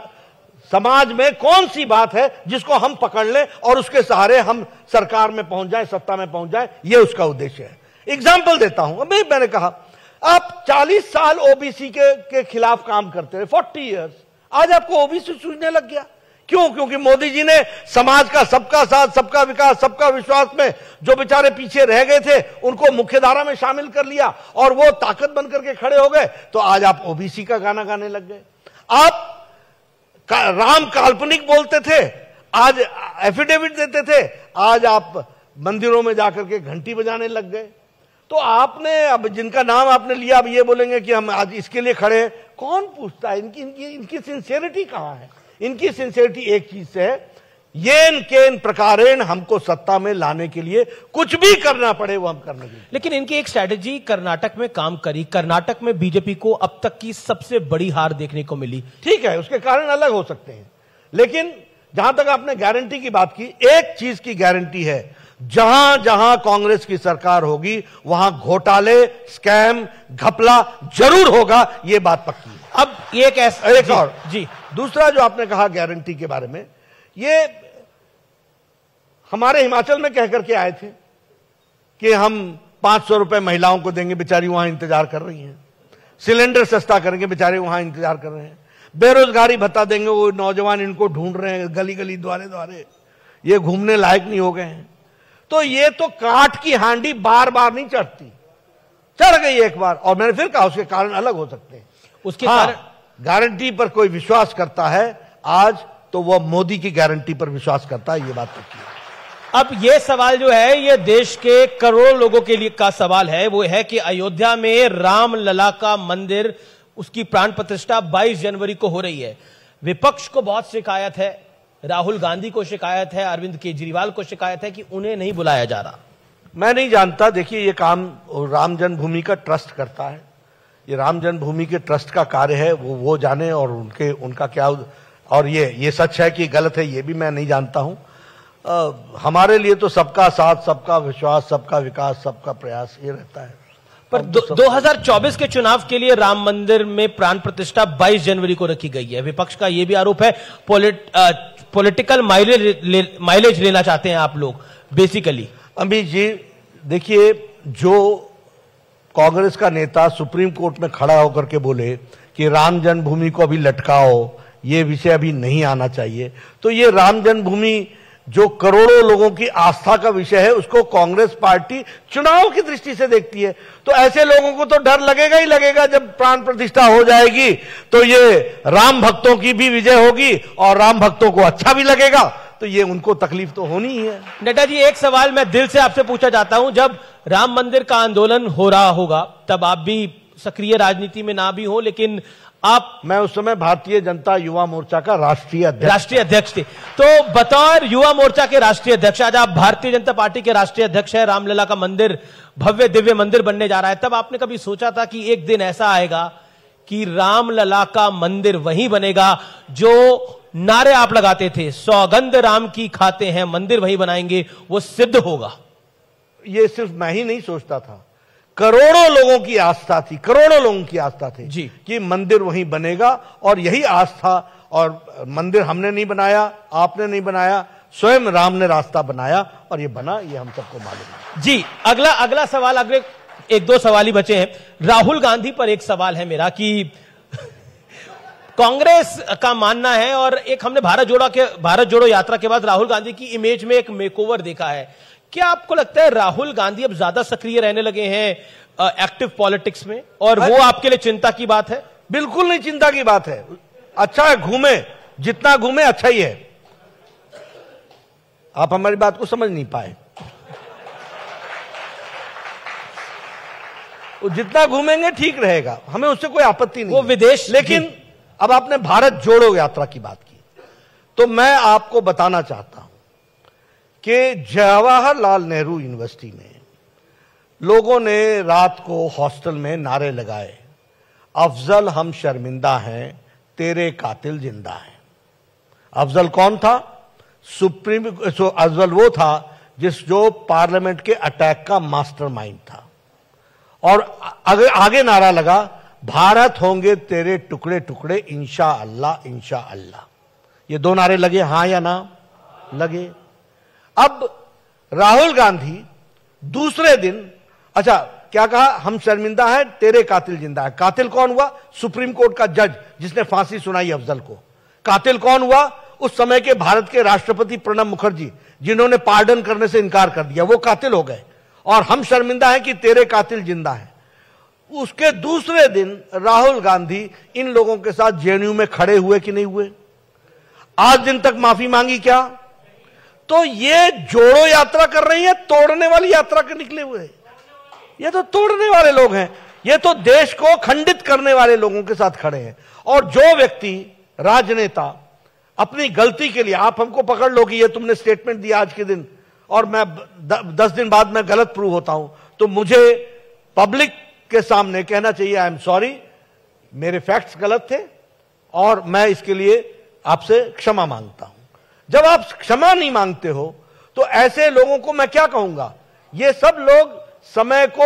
समाज में कौन सी बात है जिसको हम पकड़ लें और उसके सहारे हम सरकार में पहुंच जाएं, सत्ता में पहुंच जाएं, यह उसका उद्देश्य है। एग्जाम्पल देता हूं, अभी मैंने कहा आप 40 साल ओबीसी के खिलाफ काम करते रहे, 40 इयर्स, आज आपको ओबीसी सूझने लग गया। क्यों? क्योंकि मोदी जी ने समाज का सबका साथ, सबका विकास, सबका विश्वास में जो बेचारे पीछे रह गए थे उनको मुख्य धारा में शामिल कर लिया और वो ताकत बनकर के खड़े हो गए, तो आज आप ओबीसी का गाना गाने लग गए। आप राम काल्पनिक बोलते थे, आज एफिडेविट देते थे, आज आप मंदिरों में जाकर के घंटी बजाने लग गए। तो आपने अब जिनका नाम आपने लिया, अब ये बोलेंगे कि हम आज इसके लिए खड़े हैं। कौन पूछता है? इनकी सिंसियरिटी कहां है? इनकी सिंसियरिटी एक चीज से है, येन केन प्रकारेण हमको सत्ता में लाने के लिए कुछ भी करना पड़े वो हम करने के लिए। लेकिन इनकी एक स्ट्रैटेजी कर्नाटक में काम करी। कर्नाटक में बीजेपी को अब तक की सबसे बड़ी हार देखने को मिली। ठीक है, उसके कारण अलग हो सकते हैं, लेकिन जहां तक आपने गारंटी की बात की, एक चीज की गारंटी है, जहां जहां कांग्रेस की सरकार होगी वहां घोटाले, स्कैम, घपला जरूर होगा, यह बात पक्की है। अब एक और जी, दूसरा जो आपने कहा गारंटी के बारे में, ये हमारे हिमाचल में कहकर के आए थे कि हम 500 रुपए महिलाओं को देंगे, बेचारी वहां इंतजार कर रही हैं। सिलेंडर सस्ता करेंगे, बेचारे वहां इंतजार कर रहे हैं। बेरोजगारी भत्ता देंगे, वो नौजवान इनको ढूंढ रहे हैं गली गली, द्वारे द्वारे, ये घूमने लायक नहीं हो गए हैं। तो ये तो काठ की हांडी बार बार नहीं चढ़ती, चढ़ गई एक बार, और मैंने फिर कहा उसके कारण अलग हो सकते हैं। उसके कारण गारंटी पर कोई विश्वास करता है आज, तो वह मोदी की गारंटी पर विश्वास करता है, ये बात पक्की है। अब ये सवाल जो है ये देश के करोड़ों लोगों के लिए का सवाल है, वो है कि अयोध्या में रामलला का मंदिर, उसकी प्राण प्रतिष्ठा 22 जनवरी को हो रही है। विपक्ष को बहुत शिकायत है, राहुल गांधी को शिकायत है, अरविंद केजरीवाल को शिकायत है कि उन्हें नहीं बुलाया जा रहा। मैं नहीं जानता, देखिए ये काम राम जन्मभूमि का ट्रस्ट करता है, ये राम जन्मभूमि के ट्रस्ट का कार्य है, वो जाने और उनका क्या, और ये सच है कि गलत है ये भी मैं नहीं जानता हूं। हमारे लिए तो सबका साथ, सबका विश्वास, सबका विकास, सबका प्रयास ये रहता है। पर 2024 के चुनाव के लिए राम मंदिर में प्राण प्रतिष्ठा 22 जनवरी को रखी गई है। विपक्ष का यह भी आरोप है पॉलिटिकल माइलेज लेना चाहते हैं आप लोग बेसिकली। अमित जी देखिए, जो कांग्रेस का नेता सुप्रीम कोर्ट में खड़ा होकर के बोले कि राम जन्मभूमि को अभी लटकाओ, ये विषय अभी नहीं आना चाहिए, तो ये राम जन्मभूमि जो करोड़ों लोगों की आस्था का विषय है उसको कांग्रेस पार्टी चुनाव की दृष्टि से देखती है। तो ऐसे लोगों को तो डर लगेगा ही लगेगा, जब प्राण प्रतिष्ठा हो जाएगी तो ये राम भक्तों की भी विजय होगी और राम भक्तों को अच्छा भी लगेगा, तो ये उनको तकलीफ तो होनी ही है। नड्डा जी, एक सवाल मैं दिल से आपसे पूछना चाहता हूं, जब राम मंदिर का आंदोलन हो रहा होगा तब आप भी सक्रिय राजनीति में ना भी हो, लेकिन मैं उस समय भारतीय जनता युवा मोर्चा का राष्ट्रीय अध्यक्ष थे। तो बतौर युवा मोर्चा के राष्ट्रीय अध्यक्ष आज आप भारतीय जनता पार्टी के राष्ट्रीय अध्यक्ष है, रामलला का मंदिर भव्य दिव्य मंदिर बनने जा रहा है, तब आपने कभी सोचा था कि एक दिन ऐसा आएगा कि रामलला का मंदिर वहीं बनेगा जो नारे आप लगाते थे, सौगंध राम की खाते हैं, मंदिर वहीं बनाएंगे, वो सिद्ध होगा? ये सिर्फ मैं ही नहीं सोचता था, करोड़ों लोगों की आस्था थी, करोड़ों लोगों की आस्था थी जी कि मंदिर वहीं बनेगा। और यही आस्था, और मंदिर हमने नहीं बनाया, आपने नहीं बनाया, स्वयं राम ने रास्ता बनाया और ये बना, ये हम सबको मालूम है। जी, अगला सवाल, अगले एक दो सवाल ही बचे हैं। राहुल गांधी पर एक सवाल है मेरा कि कांग्रेस का मानना है, और एक हमने भारत जोड़ो यात्रा के बाद राहुल गांधी की इमेज में एक मेकओवर देखा है, क्या आपको लगता है राहुल गांधी अब ज्यादा सक्रिय रहने लगे हैं एक्टिव पॉलिटिक्स में, और वो आपके लिए चिंता की बात है? बिल्कुल नहीं चिंता की बात है, अच्छा है, घूमे, जितना घूमे अच्छा ही है। आप हमारी बात को समझ नहीं पाए, जितना घूमेंगे ठीक रहेगा, हमें उससे कोई आपत्ति नहीं, वो विदेश। लेकिन अब आपने भारत जोड़ो यात्रा की बात की, तो मैं आपको बताना चाहता हूं कि जवाहरलाल नेहरू यूनिवर्सिटी में लोगों ने रात को हॉस्टल में नारे लगाए, अफजल हम शर्मिंदा हैं, तेरे कातिल जिंदा हैं। अफजल कौन था? अफजल वो था जो पार्लियामेंट के अटैक का मास्टरमाइंड था, और आगे नारा लगा, भारत होंगे तेरे टुकड़े टुकड़े इंशा अल्लाह इंशा अल्लाह। ये दो नारे लगे, हां या ना? लगे। अब राहुल गांधी दूसरे दिन, अच्छा क्या कहा? हम शर्मिंदा हैं, तेरे कातिल जिंदा है। कातिल कौन हुआ? सुप्रीम कोर्ट का जज जिसने फांसी सुनाई अफजल को। कातिल कौन हुआ? उस समय के भारत के राष्ट्रपति प्रणब मुखर्जी, जिन्होंने पार्डन करने से इनकार कर दिया, वो कातिल हो गए। और हम शर्मिंदा हैं कि तेरे कातिल जिंदा है। उसके दूसरे दिन राहुल गांधी इन लोगों के साथ जेएनयू में खड़े हुए कि नहीं हुए? आज दिन तक माफी मांगी क्या? तो ये जोड़ो यात्रा कर रही है, तोड़ने वाली यात्रा के निकले हुए। ये तो तोड़ने वाले लोग हैं, ये तो देश को खंडित करने वाले लोगों के साथ खड़े हैं। और जो व्यक्ति, राजनेता, अपनी गलती के लिए, आप हमको पकड़ लो कि ये तुमने स्टेटमेंट दिया आज के दिन और मैं 10 दिन बाद मैं गलत प्रूव होता हूं, तो मुझे पब्लिक के सामने कहना चाहिए आई एम सॉरी, मेरे फैक्ट्स गलत थे और मैं इसके लिए आपसे क्षमा मांगता हूं। जब आप क्षमा नहीं मांगते हो तो ऐसे लोगों को मैं क्या कहूंगा? ये सब लोग समय को,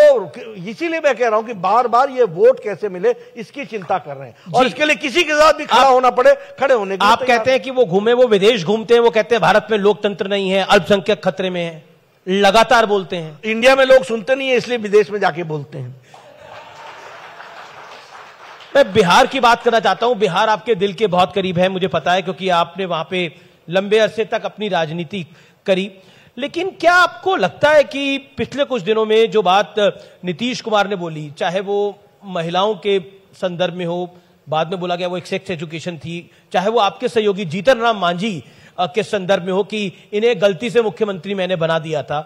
इसीलिए मैं कह रहा हूं कि बार बार ये वोट कैसे मिले इसकी चिंता कर रहे हैं, और इसके लिए किसी के साथ भी खड़ा होना पड़े, खड़े होने के लिए। आप कहते हैं कि वो घूमे, वो विदेश घूमते हैं, वो कहते हैं भारत में लोकतंत्र नहीं है, अल्पसंख्यक खतरे में है, लगातार बोलते हैं। इंडिया में लोग सुनते नहीं है, इसलिए विदेश में जाके बोलते हैं। मैं बिहार की बात करना चाहता हूं। बिहार आपके दिल के बहुत करीब है, मुझे पता है, क्योंकि आपने वहां पे लंबे अरसे तक अपनी राजनीति करी। लेकिन क्या आपको लगता है कि पिछले कुछ दिनों में जो बात नीतीश कुमार ने बोली, चाहे वो महिलाओं के संदर्भ में हो, बाद में बोला गया वो एक सेक्स एजुकेशन थी, चाहे वो आपके सहयोगी जीतन राम मांझी के संदर्भ में हो कि इन्हें गलती से मुख्यमंत्री मैंने बना दिया था,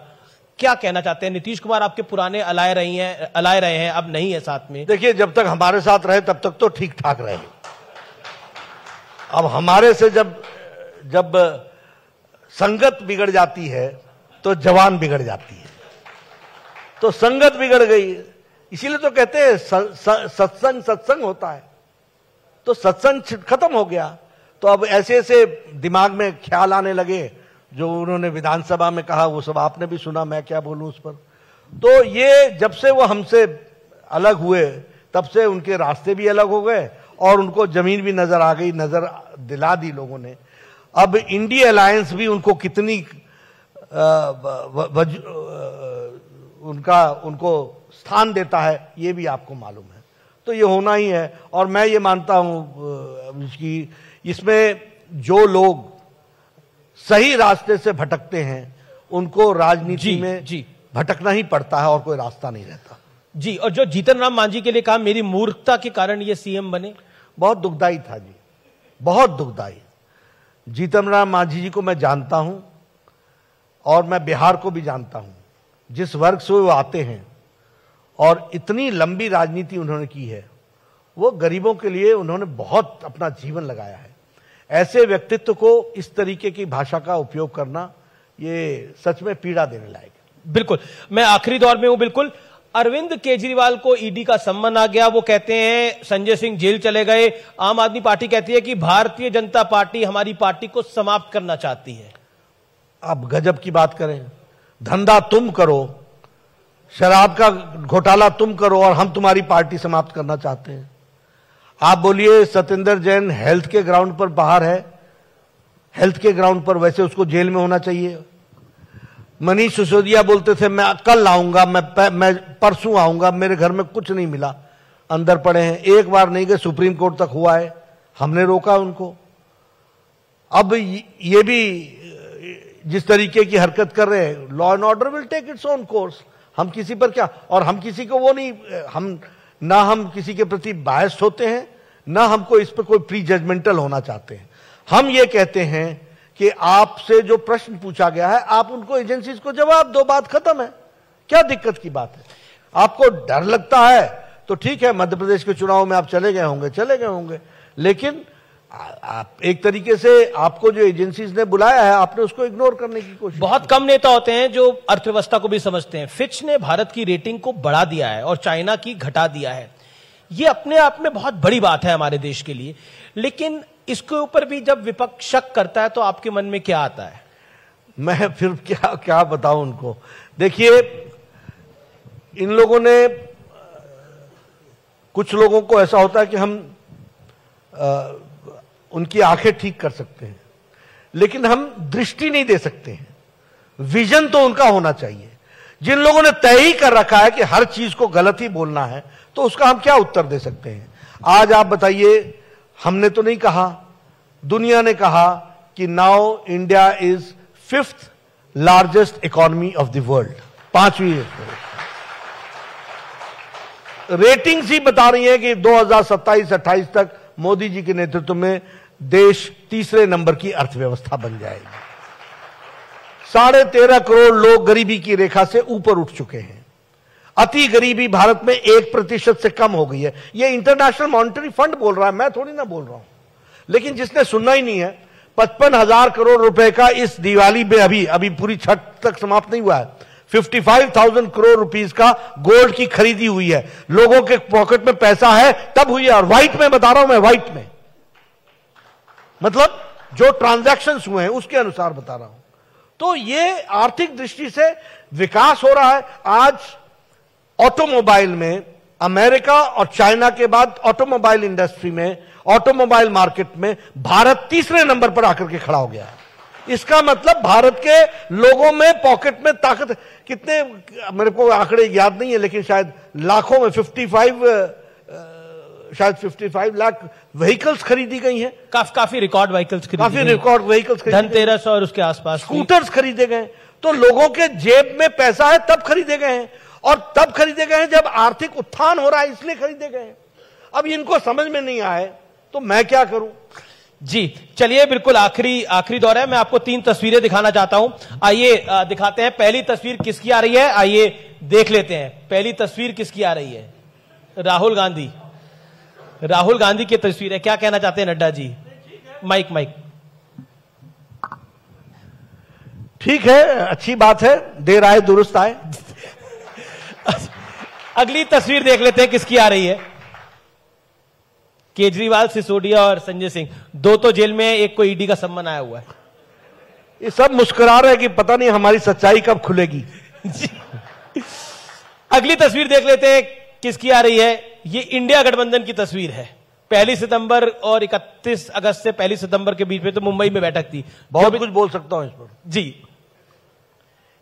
क्या कहना चाहते हैं? नीतीश कुमार आपके पुराने अलाए रहे हैं, अब नहीं है साथ में। देखिए, जब तक हमारे साथ रहे तब तक तो ठीक ठाक रहे। अब हमारे से जब संगत बिगड़ जाती है तो जवान बिगड़ जाती है। तो संगत बिगड़ गई, इसीलिए तो कहते हैं सत्संग होता है। तो सत्संग खत्म हो गया, तो अब ऐसे ऐसे दिमाग में ख्याल आने लगे जो उन्होंने विधानसभा में कहा, वो सब आपने भी सुना, मैं क्या बोलूं उस पर। तो ये जब से वो हमसे अलग हुए तब से उनके रास्ते भी अलग हो गए और उनको जमीन भी नजर आ गई, नजर दिला दी लोगों ने। अब इंडिया अलायंस भी उनको कितनी उनको स्थान देता है ये भी आपको मालूम है। तो ये होना ही है। और मैं ये मानता हूं कि इसमें जो लोग सही रास्ते से भटकते हैं उनको राजनीति में भटकना ही पड़ता है और कोई रास्ता नहीं रहता। जी, और जो जीतन राम मांझी के लिए कहा मेरी मूर्खता के कारण ये सीएम बने, बहुत दुखदाई था जी, बहुत दुखदाई। जीतन राम मांझी जी को मैं जानता हूं और मैं बिहार को भी जानता हूं, जिस वर्ग से वो आते हैं और इतनी लंबी राजनीति उन्होंने की है। वो गरीबों के लिए उन्होंने बहुत अपना जीवन लगाया है। ऐसे व्यक्तित्व को इस तरीके की भाषा का उपयोग करना ये सच में पीड़ा देने लायक है। बिल्कुल, मैं आखिरी दौर में हूं। बिल्कुल, अरविंद केजरीवाल को ईडी का सम्मन आ गया। वो कहते हैं संजय सिंह जेल चले गए। आम आदमी पार्टी कहती है कि भारतीय जनता पार्टी हमारी पार्टी को समाप्त करना चाहती है। आप गजब की बात करें, धंधा तुम करो, शराब का घोटाला तुम करो और हम तुम्हारी पार्टी समाप्त करना चाहते हैं। आप बोलिए सत्येंद्र जैन हेल्थ के ग्राउंड पर बाहर है, हेल्थ के ग्राउंड पर, वैसे उसको जेल में होना चाहिए। मनीष सिसोदिया बोलते थे मैं कल आऊंगा, मैं परसों आऊंगा, मेरे घर में कुछ नहीं मिला, अंदर पड़े हैं, एक बार नहीं गए, सुप्रीम कोर्ट तक हुआ है, हमने रोका उनको। अब ये भी जिस तरीके की हरकत कर रहे हैं, law and order will take its own course. हम किसी पर क्या, और हम किसी को वो नहीं, हम किसी के प्रति बायस्ड होते हैं, ना हमको इस पर कोई प्री जजमेंटल होना चाहते हैं। हम ये कहते हैं कि आपसे जो प्रश्न पूछा गया है आप उनको एजेंसीज को जवाब दो, बात खत्म है। क्या दिक्कत की बात है? आपको डर लगता है तो ठीक है, मध्य प्रदेश के चुनाव में आप चले गए होंगे, लेकिन आप एक तरीके से आपको जो एजेंसीज ने बुलाया है आपने उसको इग्नोर करने की कोशिश। बहुत कम नेता होते हैं जो अर्थव्यवस्था को भी समझते हैं। फिच ने भारत की रेटिंग को बढ़ा दिया है और चाइना की घटा दिया है। ये अपने आप में बहुत बड़ी बात है हमारे देश के लिए, लेकिन इसके ऊपर भी जब विपक्ष शक करता है तो आपके मन में क्या आता है? मैं फिर क्या बताऊं उनको। देखिए, इन लोगों ने, कुछ लोगों को ऐसा होता है कि हम उनकी आंखें ठीक कर सकते हैं, लेकिन हम दृष्टि नहीं दे सकते हैं। विजन तो उनका होना चाहिए। जिन लोगों ने तय ही कर रखा है कि हर चीज को गलत ही बोलना है, तो उसका हम क्या उत्तर दे सकते हैं? आज आप बताइए, हमने तो नहीं कहा, दुनिया ने कहा कि now India is 5th largest economy of the world, 5वीं। रेटिंग्स ही बता रही है कि 2027-28 तक मोदी जी के नेतृत्व में देश 3रे नंबर की अर्थव्यवस्था बन जाएगी। 13.5 करोड़ लोग गरीबी की रेखा से ऊपर उठ चुके हैं। अति गरीबी भारत में 1% से कम हो गई है। यह इंटरनेशनल मॉनिटरी फंड बोल रहा है, मैं थोड़ी ना बोल रहा हूं। लेकिन जिसने सुनना ही नहीं है, 55,000 करोड़ रुपए का इस दिवाली में, अभी पूरी छठ तक समाप्त नहीं हुआ है, 55,000 करोड़ रुपीस का गोल्ड की खरीदी हुई है। लोगों के पॉकेट में पैसा है तब हुई है, और व्हाइट में बता रहा हूं मैं, व्हाइट में मतलब जो ट्रांजैक्शंस हुए हैं उसके अनुसार बता रहा हूं। तो ये आर्थिक दृष्टि से विकास हो रहा है। आज ऑटोमोबाइल में अमेरिका और चाइना के बाद ऑटोमोबाइल इंडस्ट्री में, ऑटोमोबाइल मार्केट में भारत 3रे नंबर पर आकर के खड़ा हो गया है। इसका मतलब भारत के लोगों में पॉकेट में ताकत कितने, मेरे को आंकड़े याद नहीं है, लेकिन शायद लाखों में 55 लाख व्हीकल्स खरीदी गई हैं। काफी रिकॉर्ड व्हीकल्स खरीदी, धनतेरस और उसके आसपास स्कूटर्स खरीदे गए। तो लोगों के जेब में पैसा है तब खरीदे गए हैं, और तब खरीदे गए हैं जब आर्थिक उत्थान हो रहा है, इसलिए खरीदे गए हैं। अब इनको समझ में नहीं आए तो मैं क्या करूं? जी चलिए, बिल्कुल आखिरी दौर है। मैं आपको 3 तस्वीरें दिखाना चाहता हूं। आइए दिखाते हैं। पहली तस्वीर किसकी आ रही है, आइए देख लेते हैं। पहली तस्वीर किसकी आ रही है? राहुल गांधी की तस्वीर है। क्या कहना चाहते हैं नड्डा जी? माइक। ठीक है, अच्छी बात है, देर आए दुरुस्त आए। अगली तस्वीर देख लेते हैं किसकी आ रही है। केजरीवाल, सिसोदिया और संजय सिंह, 2 तो जेल में, एक को ईडी का सम्मन आया हुआ है। ये सब मुस्कुरा रहे हैं कि पता नहीं हमारी सच्चाई कब खुलेगी। अगली तस्वीर देख लेते हैं किसकी आ रही है। ये इंडिया गठबंधन की तस्वीर है। 1 सितंबर और 31 अगस्त से 1 सितंबर के बीच में तो मुंबई में बैठक थी। बहुत कुछ बोल सकता हूं इस पर जी।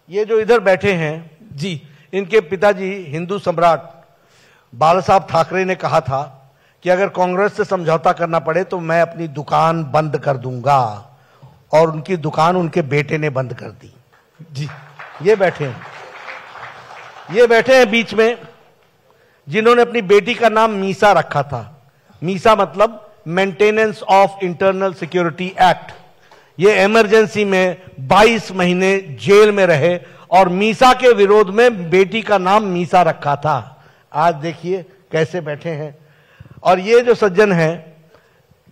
ये जो इधर बैठे हैं जी, इनके पिताजी हिंदू सम्राट बाला साहब ठाकरे ने कहा था कि अगर कांग्रेस से समझौता करना पड़े तो मैं अपनी दुकान बंद कर दूंगा, और उनकी दुकान उनके बेटे ने बंद कर दी। जी, ये बैठे हैं बीच में, जिन्होंने अपनी बेटी का नाम मीसा रखा था। मीसा मतलब maintenance of internal security act. ये इमरजेंसी में 22 महीने जेल में रहे और मीसा के विरोध में बेटी का नाम मीसा रखा था। आज देखिए कैसे बैठे हैं। और ये जो सज्जन हैं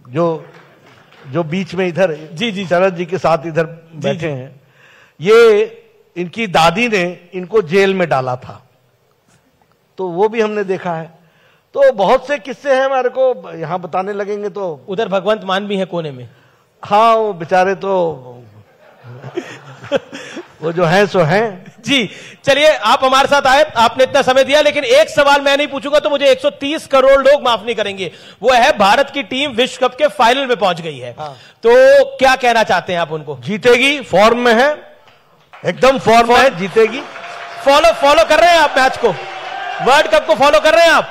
जो बीच में इधर जी शरद जी के साथ इधर बैठे हैं, ये इनकी दादी ने इनको जेल में डाला था, तो वो भी हमने देखा है। तो बहुत से किस्से हैं, हमारे को यहां बताने लगेंगे तो। उधर भगवंत मान भी है कोने में। हाँ, वो बेचारे तो वो जो हैं सो हैं। जी चलिए, आप हमारे साथ आए, आपने इतना समय दिया, लेकिन एक सवाल मैं नहीं पूछूंगा तो मुझे 130 करोड़ लोग माफ नहीं करेंगे। वो है, भारत की टीम विश्व कप के फाइनल में पहुंच गई है। हाँ। तो क्या कहना चाहते हैं आप उनको? जीतेगी, फॉर्म में है, एकदम फॉर्म में है, जीतेगी। फॉलो कर रहे हैं आप मैच को? वर्ल्ड कप को फॉलो कर रहे हैं आप?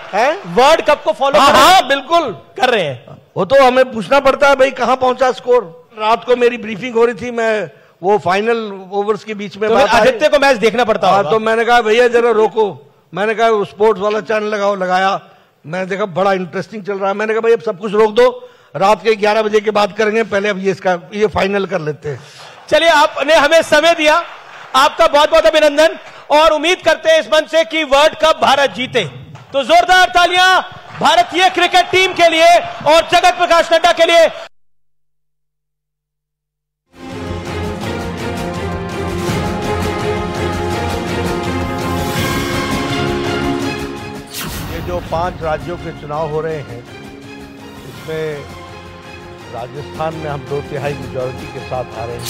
वर्ल्ड कप को फॉलो कर रहे हैं? हाँ, बिल्कुल कर रहे हैं। वो तो हमें पूछना पड़ता है भाई कहां पहुंचा स्कोर। रात को मेरी ब्रीफिंग हो रही थी, मैं वो फाइनल ओवर्स के बीच में तो आदित्य को मैच देखना पड़ता है। तो मैंने कहा भैया जरा रोको, मैंने कहा स्पोर्ट्स वाला चैनल लगाया। मैंने देखा बड़ा इंटरेस्टिंग चल रहा है। मैंने कहा भाई अब सब कुछ रोक दो, रात के 11 बजे के बाद करेंगे, पहले अब ये फाइनल कर लेते हैं। चलिए, आपने हमें समय दिया, आपका बहुत बहुत अभिनंदन, और उम्मीद करते हैं इस मंच से कि वर्ल्ड कप भारत जीते। तो जोरदार तालियां भारतीय क्रिकेट टीम के लिए और जगत प्रकाश नड्डा के लिए। ये जो 5 राज्यों के चुनाव हो रहे हैं, इसमें राजस्थान में हम 2/3 मेजॉरिटी के साथ आ रहे हैं।